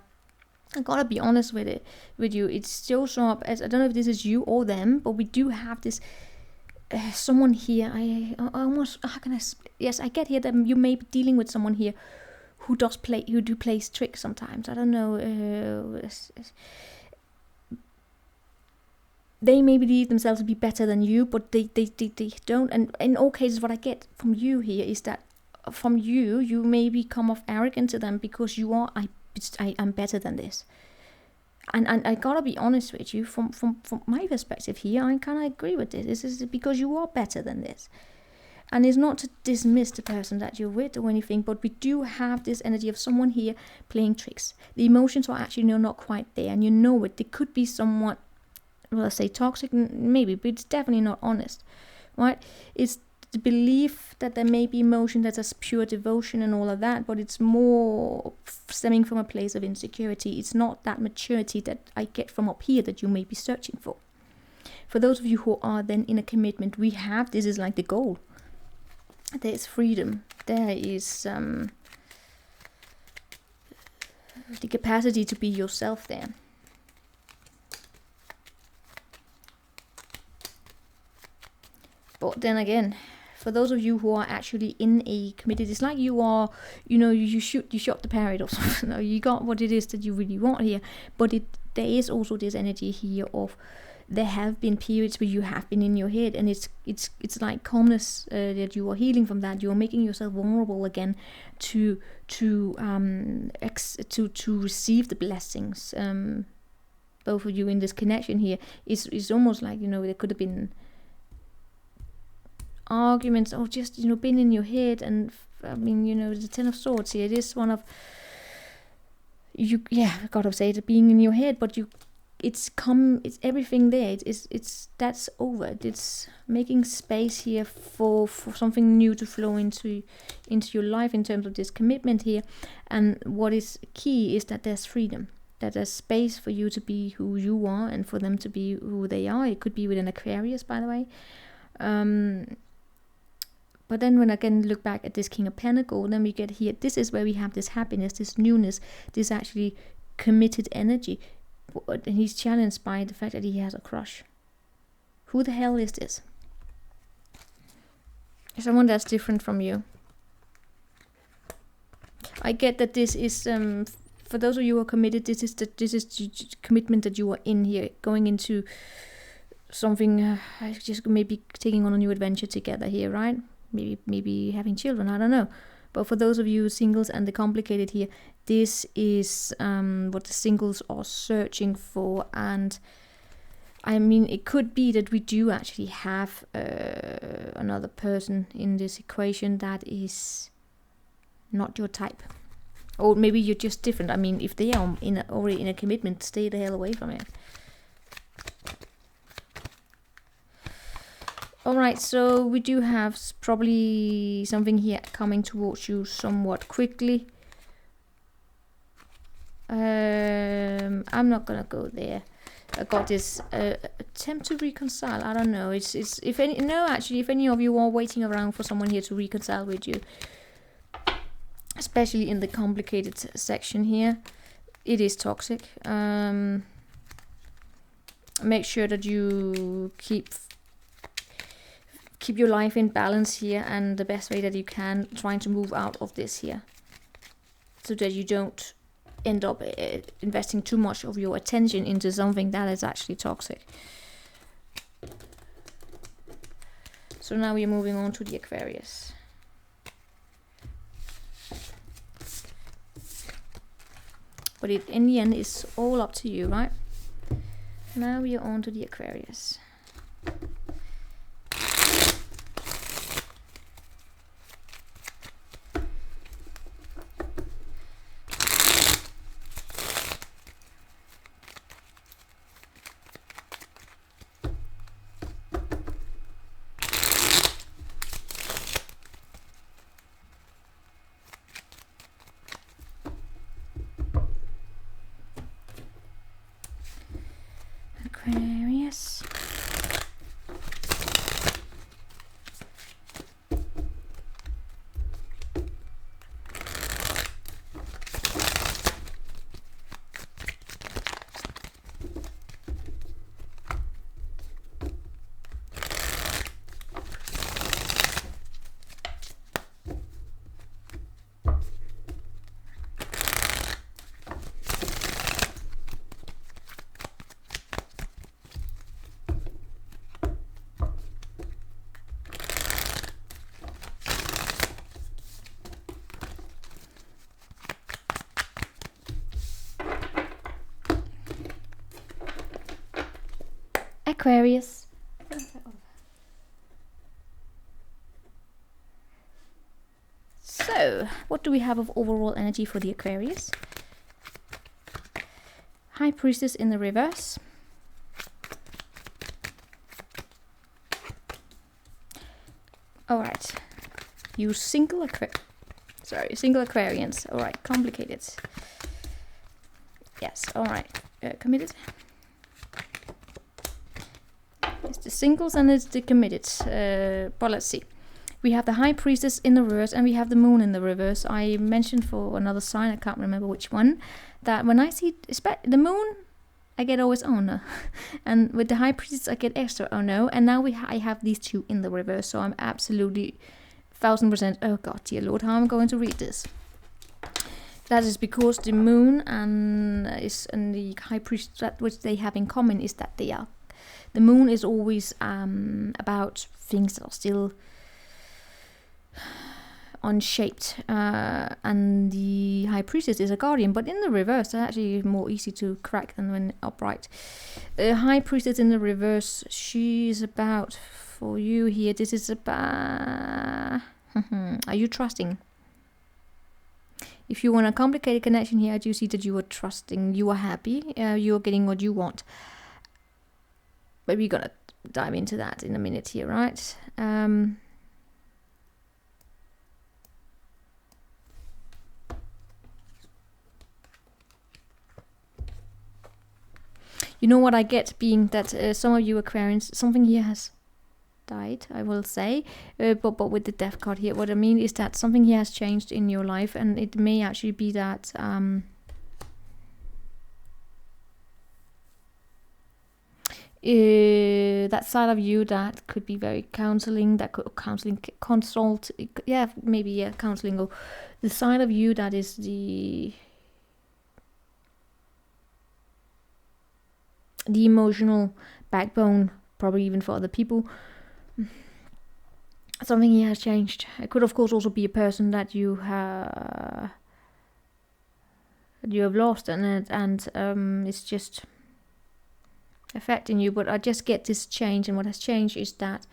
I gotta be honest with you, it shows up as, I don't know if this is you or them, but we do have this someone here. I almost, how can I, yes, I get here that you may be dealing with someone here who plays tricks sometimes. I don't know, they maybe believe themselves to be better than you, but they don't. And in all cases, what I get from you here is that from you maybe come off arrogant to them because you are, I'm better than this. And I gotta be honest with you, from my perspective here, I kind of agree with this. This is because you are better than this. And it's not to dismiss the person that you're with or anything, but we do have this energy of someone here playing tricks. The emotions are actually not quite there, and you know it. They could be somewhat, well, I say toxic, maybe, but it's definitely not honest, right? It's the belief that there may be emotion that's as pure devotion and all of that, but it's more stemming from a place of insecurity. It's not that maturity that I get from up here that you may be searching for. For those of you who are then in a commitment, we have, this is like the goal. There is freedom. There is the capacity to be yourself there. But then again, for those of you who are actually in a committed, it's like you are, you shot the parrot or something. No, you got what it is that you really want here. But there is also this energy here of, there have been periods where you have been in your head, and it's like calmness, that you are healing from that. You are making yourself vulnerable again to receive the blessings. Both of you in this connection here is almost like, there could have been arguments or just been in your head. And I mean, the 10 of Swords here, it is one of you, I gotta say it, being in your head, but it's everything there. It's that's over. It's making space here for something new to flow into your life in terms of this commitment here. And what is key is that there's freedom, that there's space for you to be who you are and for them to be who they are. It could be with an Aquarius, by the way. But then when I can look back at this King of Pentacles, then we get here, this is where we have this happiness, this newness, this actually committed energy. And he's challenged by the fact that he has a crush. Who the hell is this? Someone that's different from you. I get that this is, for those of you who are committed, this is the commitment that you are in here, going into something, just maybe taking on a new adventure together here, right? Maybe having children, I don't know. But for those of you singles and the complicated here, this is what the singles are searching for. And I mean, it could be that we do actually have another person in this equation that is not your type. Or maybe you're just different. I mean, if they are already in a commitment, stay the hell away from it. Alright, so we do have probably something here coming towards you somewhat quickly. I'm not gonna go there. I got this attempt to reconcile. I don't know. It's if any of you are waiting around for someone here to reconcile with you, especially in the complicated section here, it is toxic. Make sure that you keep your life in balance here, and the best way that you can, trying to move out of this here, so that you don't end up investing too much of your attention into something that is actually toxic. So now we're moving on to the Aquarius. But in the end, it's all up to you, right? Now we are on to the Aquarius. Aquarius. Aquarius. So, what do we have of overall energy for the Aquarius? High Priestess in the reverse. Alright. You single Aquarians. Alright, complicated. Yes, alright. Committed. It's the singles and it's the committed. But let's see. We have the High Priestess in the reverse and we have the Moon in the reverse. I mentioned for another sign, I can't remember which one, that when I see the Moon, I get always oh no. And with the High Priestess, I get extra oh no. And now I have these two in the reverse. So I'm absolutely 1000%, oh God, dear Lord, how am I going to read this? That is because the Moon and the High Priestess, that which they have in common is that they are. The Moon is always about things that are still unshaped, and the High Priestess is a guardian, but in the reverse, they're actually more easy to crack than when upright. The High Priestess in the reverse, she's about, for you here, this is about, are you trusting? If you want a complicated connection here, I do see that you are trusting, you are happy, you are getting what you want. But we're gonna dive into that in a minute here, right? You know what I get being that some of you Aquarians, something here has died, I will say, but with the death card here, what I mean is that something here has changed in your life, and it may actually be that that side of you that could be very counseling, that could consult, yeah, maybe, yeah, counseling, or the side of you that is the emotional backbone, probably even for other people. Something here has changed. It could of course also be a person that you have lost, and it's just affecting you. But I just get this change, and what has changed is that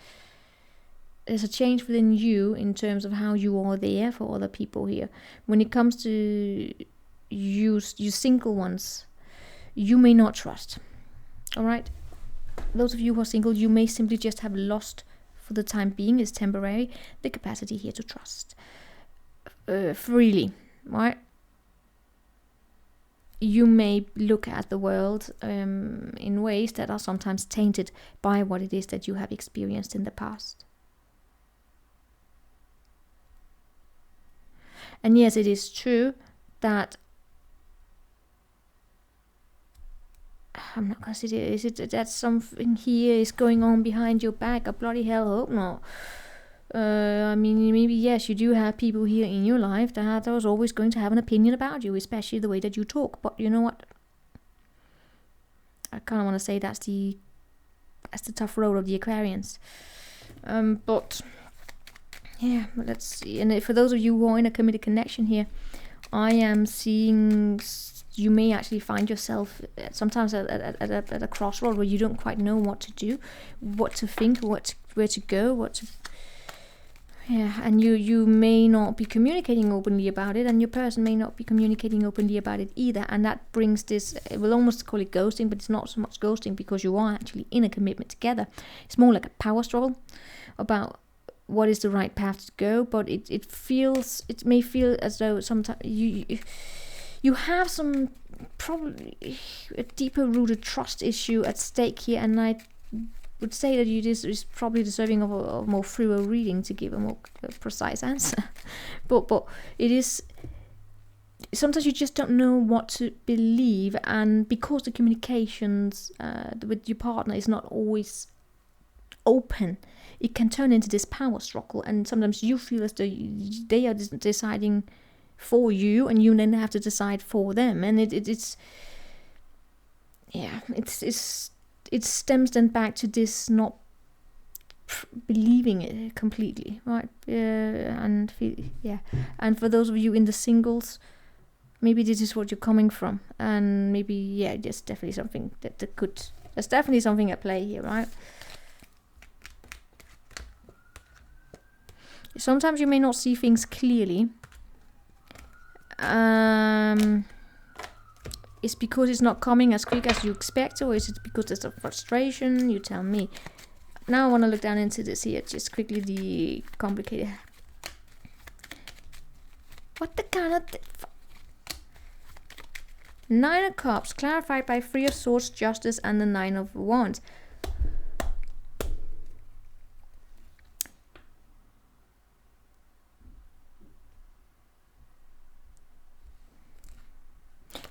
there's a change within you in terms of how you are there for other people here. When it comes to you single ones, you may not trust. All right, those of you who are single, you may simply just have lost, for the time being, is temporary, the capacity here to trust freely, right? You may look at the world in ways that are sometimes tainted by what it is that you have experienced in the past. And yes, it is true that I'm not gonna say it. Is it that something here is going on behind your back? I bloody hell hope not. I mean, maybe yes, you do have people here in your life that are always going to have an opinion about you, especially the way that you talk. But you know what? I kind of want to say that's the tough road of the Aquarians. But yeah, let's see. And for those of you who are in a committed connection here, I am seeing you may actually find yourself sometimes at a crossroad where you don't quite know what to do, what to think, where to go, and you may not be communicating openly about it, and your person may not be communicating openly about it either, and that brings this, we'll almost call it ghosting, but it's not so much ghosting because you are actually in a commitment together. It's more like a power struggle about what is the right path to go, but it may feel as though sometimes you have some probably a deeper rooted trust issue at stake here, and I would say that this is probably deserving of a more thorough reading to give a more precise answer. but it is, sometimes you just don't know what to believe, and because the communications with your partner is not always open, it can turn into this power struggle, and sometimes you feel as though they are deciding for you, and you then have to decide for them, and it stems then back to this not believing it completely, right? And for those of you in the singles, maybe this is what you're coming from, and maybe there's definitely something there's definitely something at play here, right? Sometimes you may not see things clearly. Is because it's not coming as quick as you expect, or is it because there's a frustration? You tell me. Now I want to look down into this here, just quickly, the complicated. What the kind of Nine of Cups, clarified by Three of Swords, Justice, and the Nine of Wands.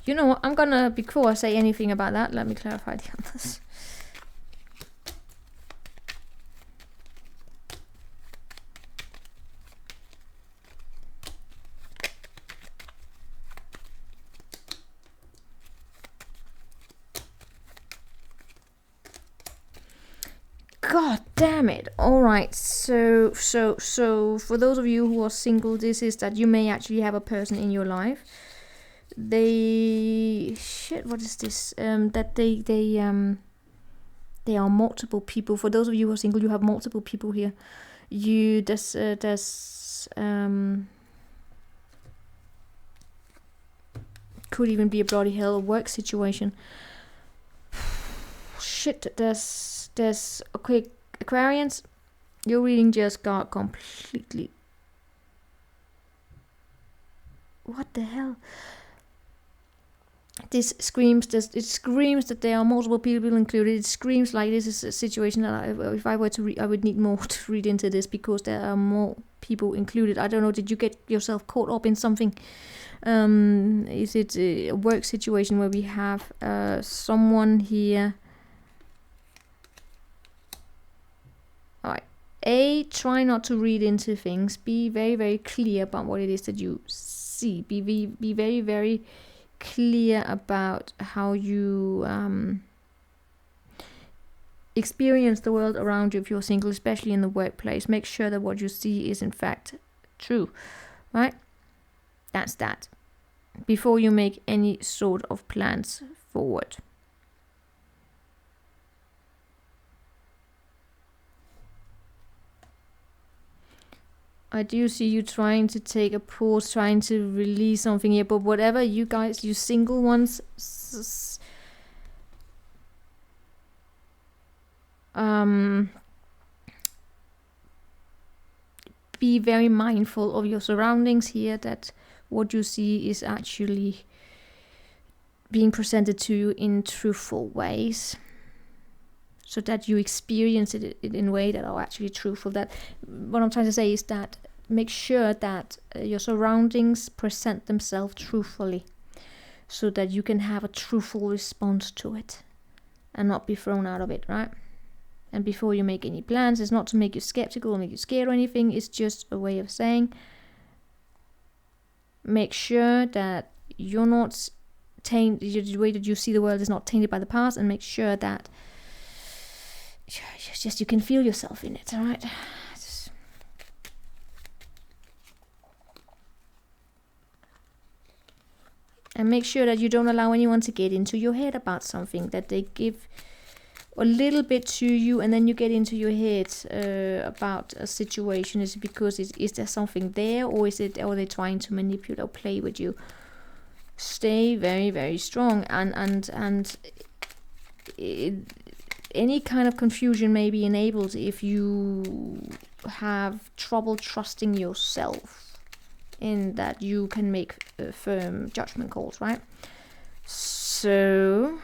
You know what, I'm gonna, before I say anything about that, let me clarify the others. God damn it. Alright, so for those of you who are single, this is that you may actually have a person in your life. What is this? That they are multiple people. For those of you who are single, you have multiple people here. There's could even be a bloody hell work situation. Shit, there's okay, Aquarians, your reading just got completely, what the hell? This screams, it screams that there are multiple people included. It screams like this is a situation that if I were to read, I would need more to read into this, because there are more people included. I don't know, did you get yourself caught up in something? Is it a work situation where we have someone here? Alright, try not to read into things. Be very, very clear about what it is that you see. Be very, very clear about how you experience the world around you if you're single, especially in the workplace. Make sure that what you see is in fact true, right? That's that. Before you make any sort of plans forward. I do see you trying to take a pause, trying to release something here, but whatever you guys, you single ones, be very mindful of your surroundings here, that what you see is actually being presented to you in truthful ways, so that you experience it in a way that are actually truthful. That what I'm trying to say is that make sure that your surroundings present themselves truthfully, so that you can have a truthful response to it and not be thrown out of it, right? And before you make any plans, it's not to make you skeptical or make you scared or anything. It's just a way of saying, make sure that you're not tainted, the way that you see the world is not tainted by the past, and make sure that just you can feel yourself in it, all right? And make sure that you don't allow anyone to get into your head about something, that they give a little bit to you and then you get into your head about a situation. Is it because is there something there, or are they trying to manipulate or play with you? Stay very, very strong, and any kind of confusion may be enabled if you have trouble trusting yourself in that you can make firm judgment calls, right? So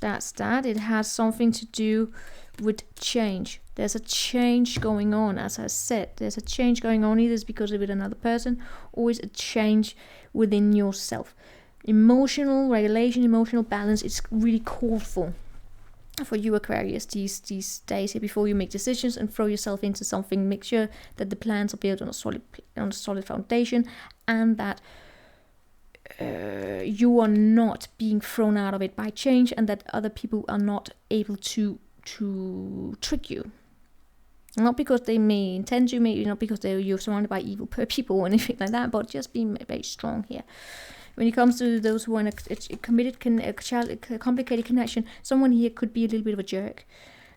that's that. It has something to do with change. There's a change going on, as I said. There's a change going on, either it's because of it another person, or it's a change within yourself. Emotional regulation, emotional balance, it's really called for you Aquarius these days here, before you make decisions and throw yourself into something. Make sure that the plans are built on a solid foundation, and that you are not being thrown out of it by change, and that other people are not able to trick you. Not because they may intend to, maybe not because you're surrounded by evil people or anything like that, but just being very strong here. When it comes to those who are in a complicated connection, someone here could be a little bit of a jerk.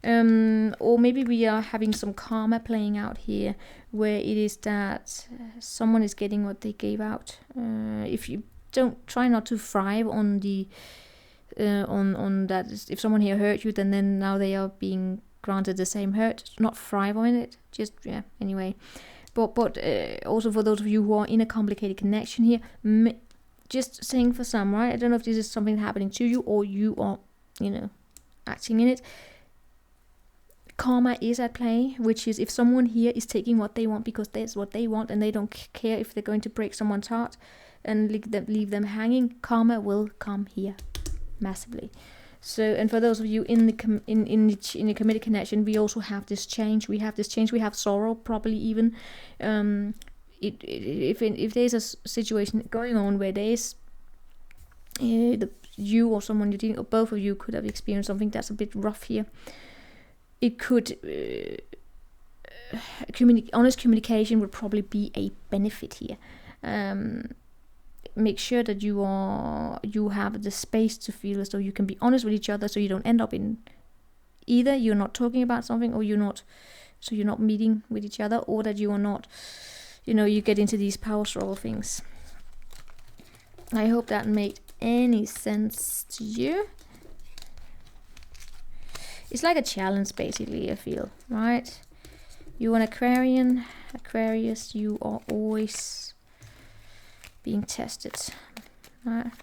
Or maybe we are having some karma playing out here, where it is that someone is getting what they gave out. If you don't try not to thrive on the on that, if someone here hurt you, then now they are being granted the same hurt. Not thrive on it. Just anyway. But also for those of you who are in a complicated connection here. Just saying for some, right? I don't know if this is something happening to you, or you are, acting in it. Karma is at play, which is if someone here is taking what they want because that's what they want, and they don't care if they're going to break someone's heart and leave them hanging, karma will come here massively. So, and for those of you in the committed connection, we also have this change. We have sorrow, probably even. If there's a situation going on where there's you or someone you're dealing, or both of you could have experienced something that's a bit rough here. It could honest communication would probably be a benefit here. Make sure that you have the space to feel as though you can be honest with each other, so you don't end up in either you're not talking about something, or you're not meeting with each other, or that you are not. You get into these power struggle things. I hope that made any sense to you. It's like a challenge, basically, I feel, right? You an Aquarius, you are always being tested, right?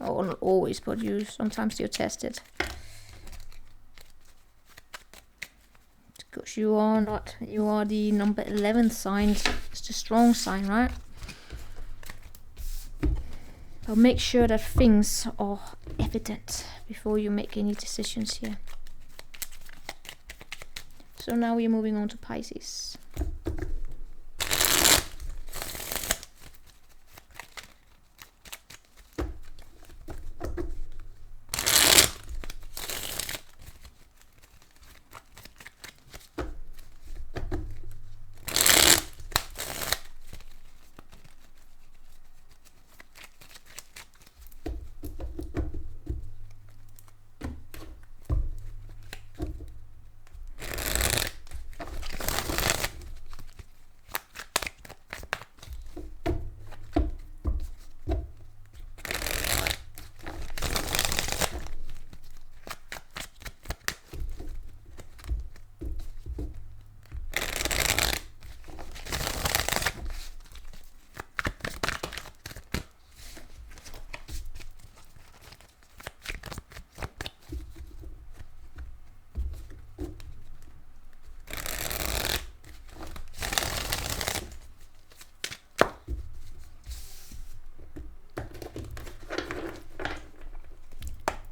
Oh, not always, but sometimes you're tested. Because you are the number 11 sign. It's the strong sign, right? So make sure that things are evident before you make any decisions here. So now we're moving on to Pisces.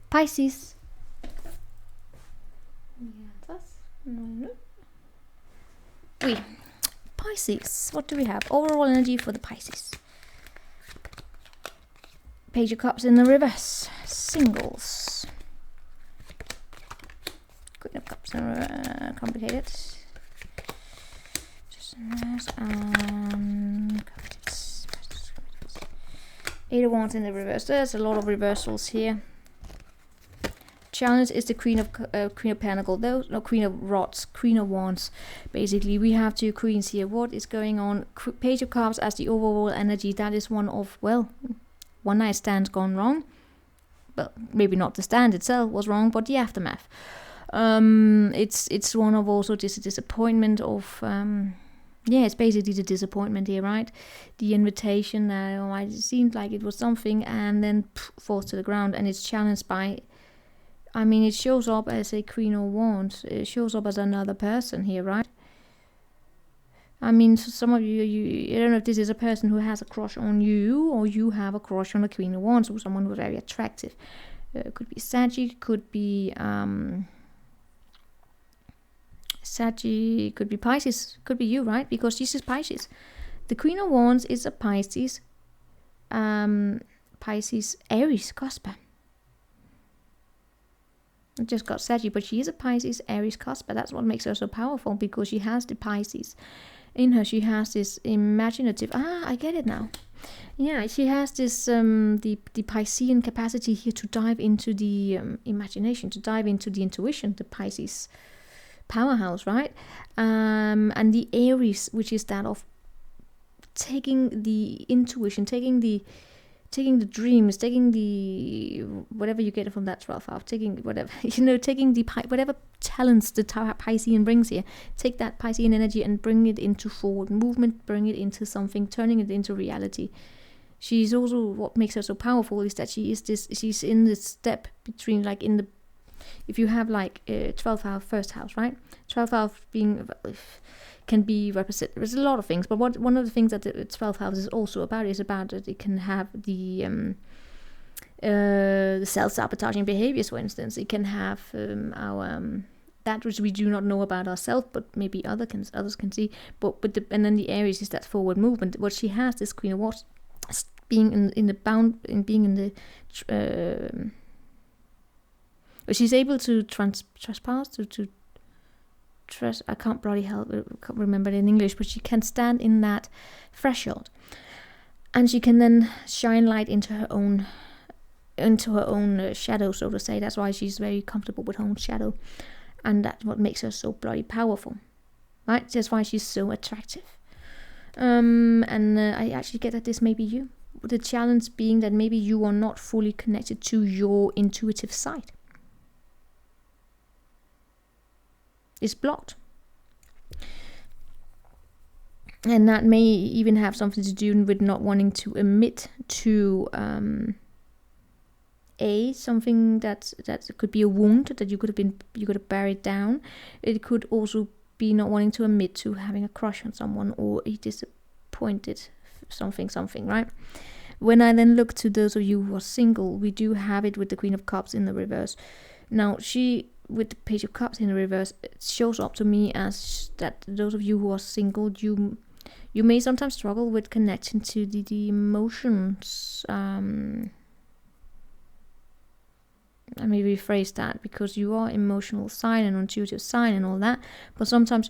Pisces. Pisces. What do we have? Overall energy for the Pisces. Page of Cups in the reverse. Singles. Queen of Cups in the complicated. Eight of Wands in the reverse. There's a lot of reversals here. Challenge is the Queen of Pentacles, Queen of Rods, Queen of Wands. Basically, we have two queens here. What is going on? Page of Cups as the overall energy. That is one of, well, one night stands gone wrong. Well, maybe not the stand itself was wrong, but the aftermath. It's one of also just a disappointment of Yeah, it's basically the disappointment here, right? The invitation, it seemed like it was something, and then falls to the ground, and it's challenged by, I mean, it shows up as a Queen of Wands. It shows up as another person here, right? I mean, so some of you, I don't know if this is a person who has a crush on you, or you have a crush on a Queen of Wands, or someone who's very attractive. Could be Sagi, could be could be Pisces, could be you, right? Because this is Pisces. The Queen of Wands is a Pisces, Pisces Aries cusper. I just got Sagi, but she is a Pisces Aries cusper. That's what makes her so powerful, because she has the Pisces in her. She has this imaginative, I get it now. Yeah, she has this the Piscean capacity here to dive into the imagination, to dive into the intuition, the Pisces powerhouse, right? And the Aries, which is that of taking the intuition, taking the dreams, taking the whatever you get from that 12th house, taking whatever, taking the whatever talents the Piscean brings here, take that Piscean energy and bring it into forward movement, bring it into something, turning it into reality. She's also, what makes her so powerful is that she's in this step between, like, in the, if you have like 12th house, first house, right? 12th house being, can be represented, there's a lot of things, but one of the things that the 12th house is also about is about that it can have the self-sabotaging behaviors, for instance. It can have our that which we do not know about ourselves, but maybe others can see. But and then the Aries is that forward movement. What she has, this Queen of Wands, being she's able to trespass to I can't remember it in English, but she can stand in that threshold, and she can then shine light into her own shadow, so to say. That's why she's very comfortable with her own shadow, and that's what makes her so bloody powerful, right? That's why she's so attractive. I actually get that this may be you. The challenge being that maybe you are not fully connected to your intuitive side. It's blocked. And that may even have something to do with not wanting to admit to something that could be a wound that you could have buried down. It could also be not wanting to admit to having a crush on someone, or a disappointed something, right? When I then look to those of you who are single, we do have it with the Queen of Cups in the reverse. Now, with the Page of Cups in the reverse, it shows up to me as that those of you who are single, you may sometimes struggle with connection to the emotions. Let me rephrase that, because you are emotional sign and intuitive sign and all that, but sometimes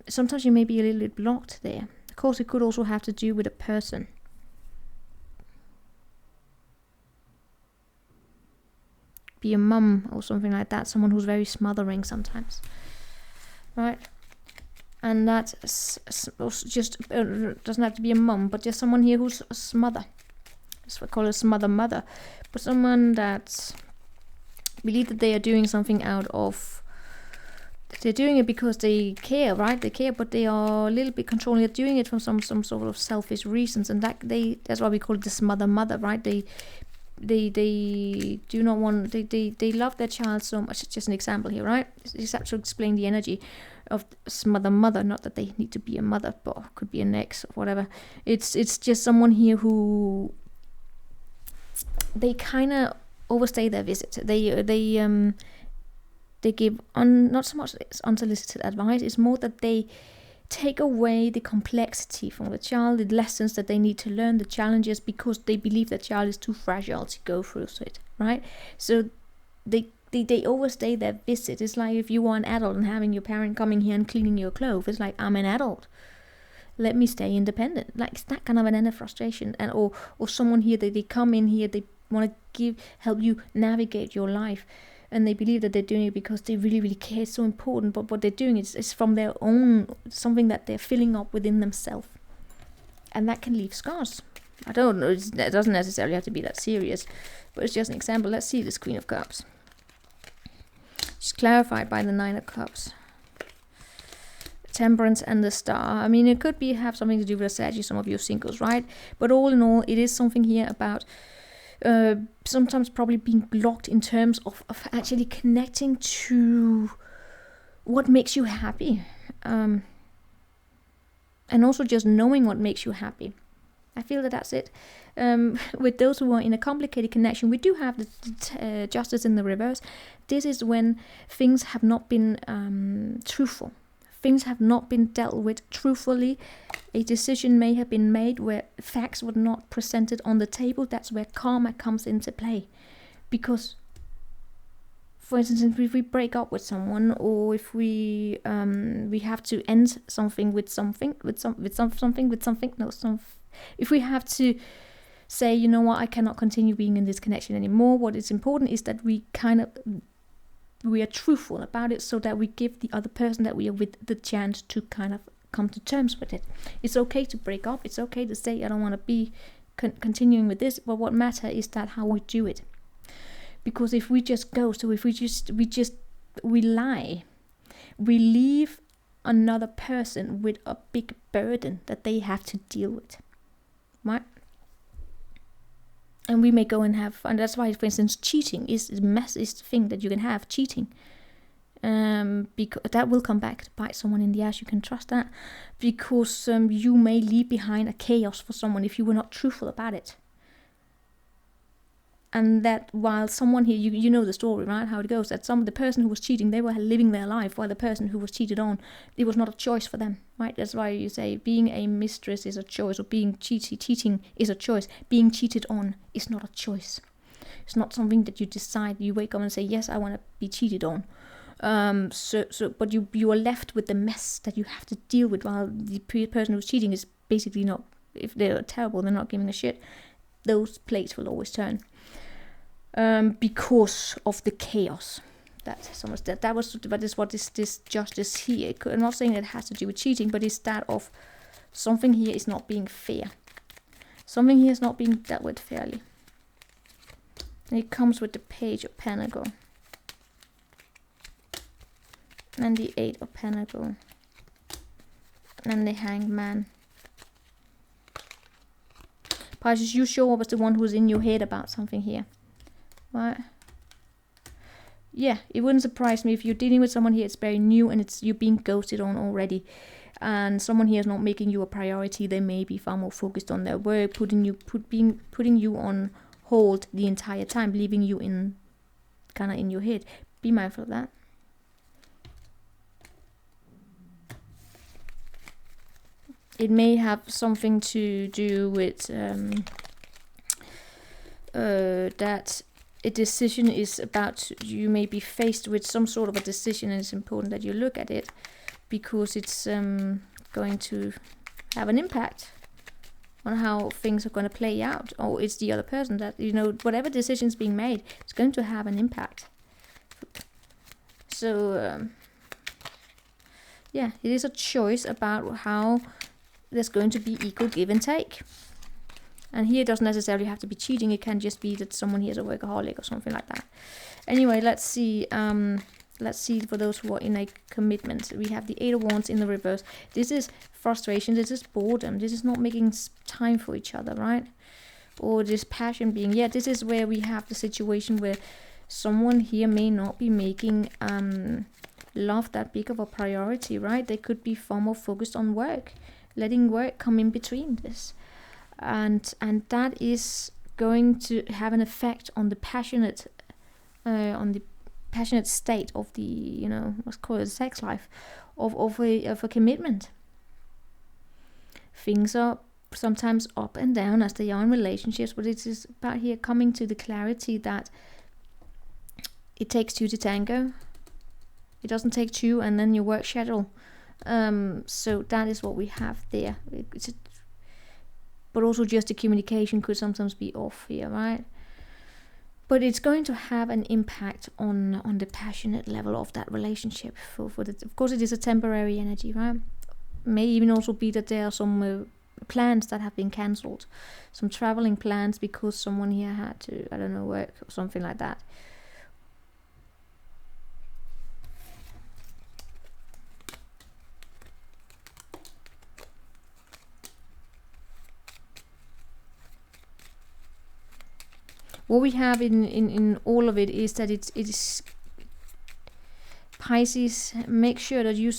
sometimes you may be a little bit blocked there. Of course, it could also have to do with a person. Be a mum or something like that, someone who's very smothering sometimes, right? And that just doesn't have to be a mum, but just someone here who's a smother. That's what I call a smother mother, but someone that believe that they are doing something out of, they're doing it because they care, right? They care, but they are a little bit controlling. They're doing it from some sort of selfish reasons, and that's why we call it the smother mother, right? They do not want, they love their child so much. It's just an example here, right? It's to explain the energy of smother mother, not that they need to be a mother, but could be an ex or whatever. It's just someone here who they kind of overstay their visit. They give not so much unsolicited advice. It's more that they take away the complexity from the child, the lessons that they need to learn, the challenges, because they believe the child is too fragile to go through it, right? So they overstay their visit. It's like if you are an adult and having your parent coming here and cleaning your clothes. It's like, I'm an adult, let me stay independent. Like, it's that kind of an inner frustration. And or someone here, they come in here, they want to help you navigate your life, and they believe that they're doing it because they really, really care. It's so important, but what they're doing is from their own, something that they're filling up within themselves, and that can leave scars. I don't know, it doesn't necessarily have to be that serious, but it's just an example. Let's see this Queen of Cups. She's clarified by the Nine of Cups. Temperance and the Star. I mean, it could be have something to do with a Sagittarius, some of you singles, right? But all in all, it is something here about sometimes probably being blocked in terms of actually connecting to what makes you happy. And also just knowing what makes you happy. I feel that that's it. With those who are in a complicated connection, we do have the Justice in the reverse. This is when things have not been truthful. Things have not been dealt with truthfully. A decision may have been made where facts were not presented on the table. That's where karma comes into play. Because, for instance, if we break up with someone, or if we have to end something with something, if we have to say, you know what, I cannot continue being in this connection anymore, what is important is that we are truthful about it, so that we give the other person that we are with the chance to kind of come to terms with it. It's okay to break up. It's okay to say, I don't want to be continuing with this. But what matters is that how we do it. Because if we just ghost, or if we lie, we leave another person with a big burden that they have to deal with, right? And we may go and have, and that's why, for instance, cheating is the messiest thing that you can have. Cheating, because that will come back to bite someone in the ass. You can trust that, because you may leave behind a chaos for someone if you were not truthful about it. And that while someone here, you know the story, right? How it goes. That the person who was cheating, they were living their life, while the person who was cheated on, it was not a choice for them, right? That's why you say being a mistress is a choice, or being cheating is a choice. Being cheated on is not a choice. It's not something that you decide. You wake up and say, yes, I want to be cheated on. But you are left with the mess that you have to deal with, while the person who's cheating is basically not. If they're terrible, they're not giving a shit. Those plates will always turn. Because of the chaos that was, but is what is this justice here. I'm not saying it has to do with cheating, but it's that of something here is not being fair. Something here is not being dealt with fairly. And it comes with the Page of Pentacles and the Eight of Pentacles and the Hanged Man. Pisces, you sure was the one who's in your head about something here. Right. Yeah, it wouldn't surprise me if you're dealing with someone here, it's very new and you're being ghosted on already. And someone here is not making you a priority. They may be far more focused on their work, putting you on hold the entire time, leaving you in your head. Be mindful of that. It may have something to do with that a decision is about, you may be faced with some sort of a decision, and it's important that you look at it, because it's going to have an impact on how things are going to play out. Or it's the other person that, whatever decision's being made, it's going to have an impact. So yeah, it is a choice about how there's going to be equal give and take. And here it doesn't necessarily have to be cheating. It can just be that someone here is a workaholic or something like that. Anyway, let's see. Let's see for those who are in a commitment. We have the Eight of Wands in the reverse. This is frustration. This is boredom. This is not making time for each other, right? Or this passion being. Yeah, this is where we have the situation where someone here may not be making love that big of a priority, right? They could be far more focused on work, letting work come in between this. And that is going to have an effect on the passionate state of the, what's called a sex life of a commitment. Things are sometimes up and down as they are in relationships, but it is about here coming to the clarity that it takes two to tango. It doesn't take two and then your work schedule. So that is what we have there. But also just the communication could sometimes be off here, right? But it's going to have an impact on the passionate level of that relationship. Of course, it is a temporary energy, right? May even also be that there are some plans that have been cancelled, some traveling plans because someone here had to, work or something like that. What we have in all of it is that it is Pisces. Make sure that you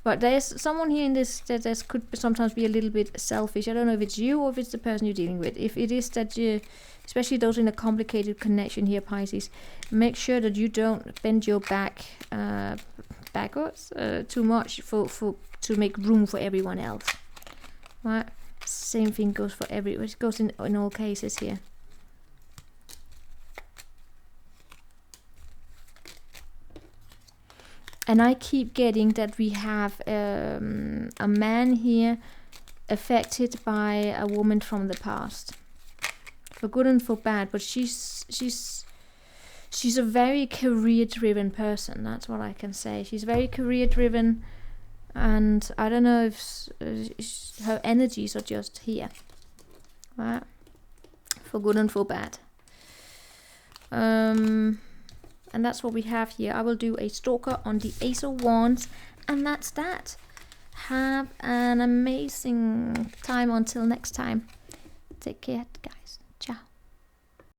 but there's someone here in this that could sometimes be a little bit selfish. I don't know if it's you or if it's the person you're dealing with. If it is that you, especially those in a complicated connection here, Pisces, make sure that you don't bend your back backwards too much to make room for everyone else. Right? Same thing goes for it goes in all cases here. And I keep getting that we have a man here affected by a woman from the past, for good and for bad. But she's a very career-driven person. That's what I can say. She's very career-driven, and I don't know if her energies are just here, right? For good and for bad. And that's what we have here. I will do a stalker on the Ace of Wands, and that's that. Have an amazing time until next time. Take care, guys.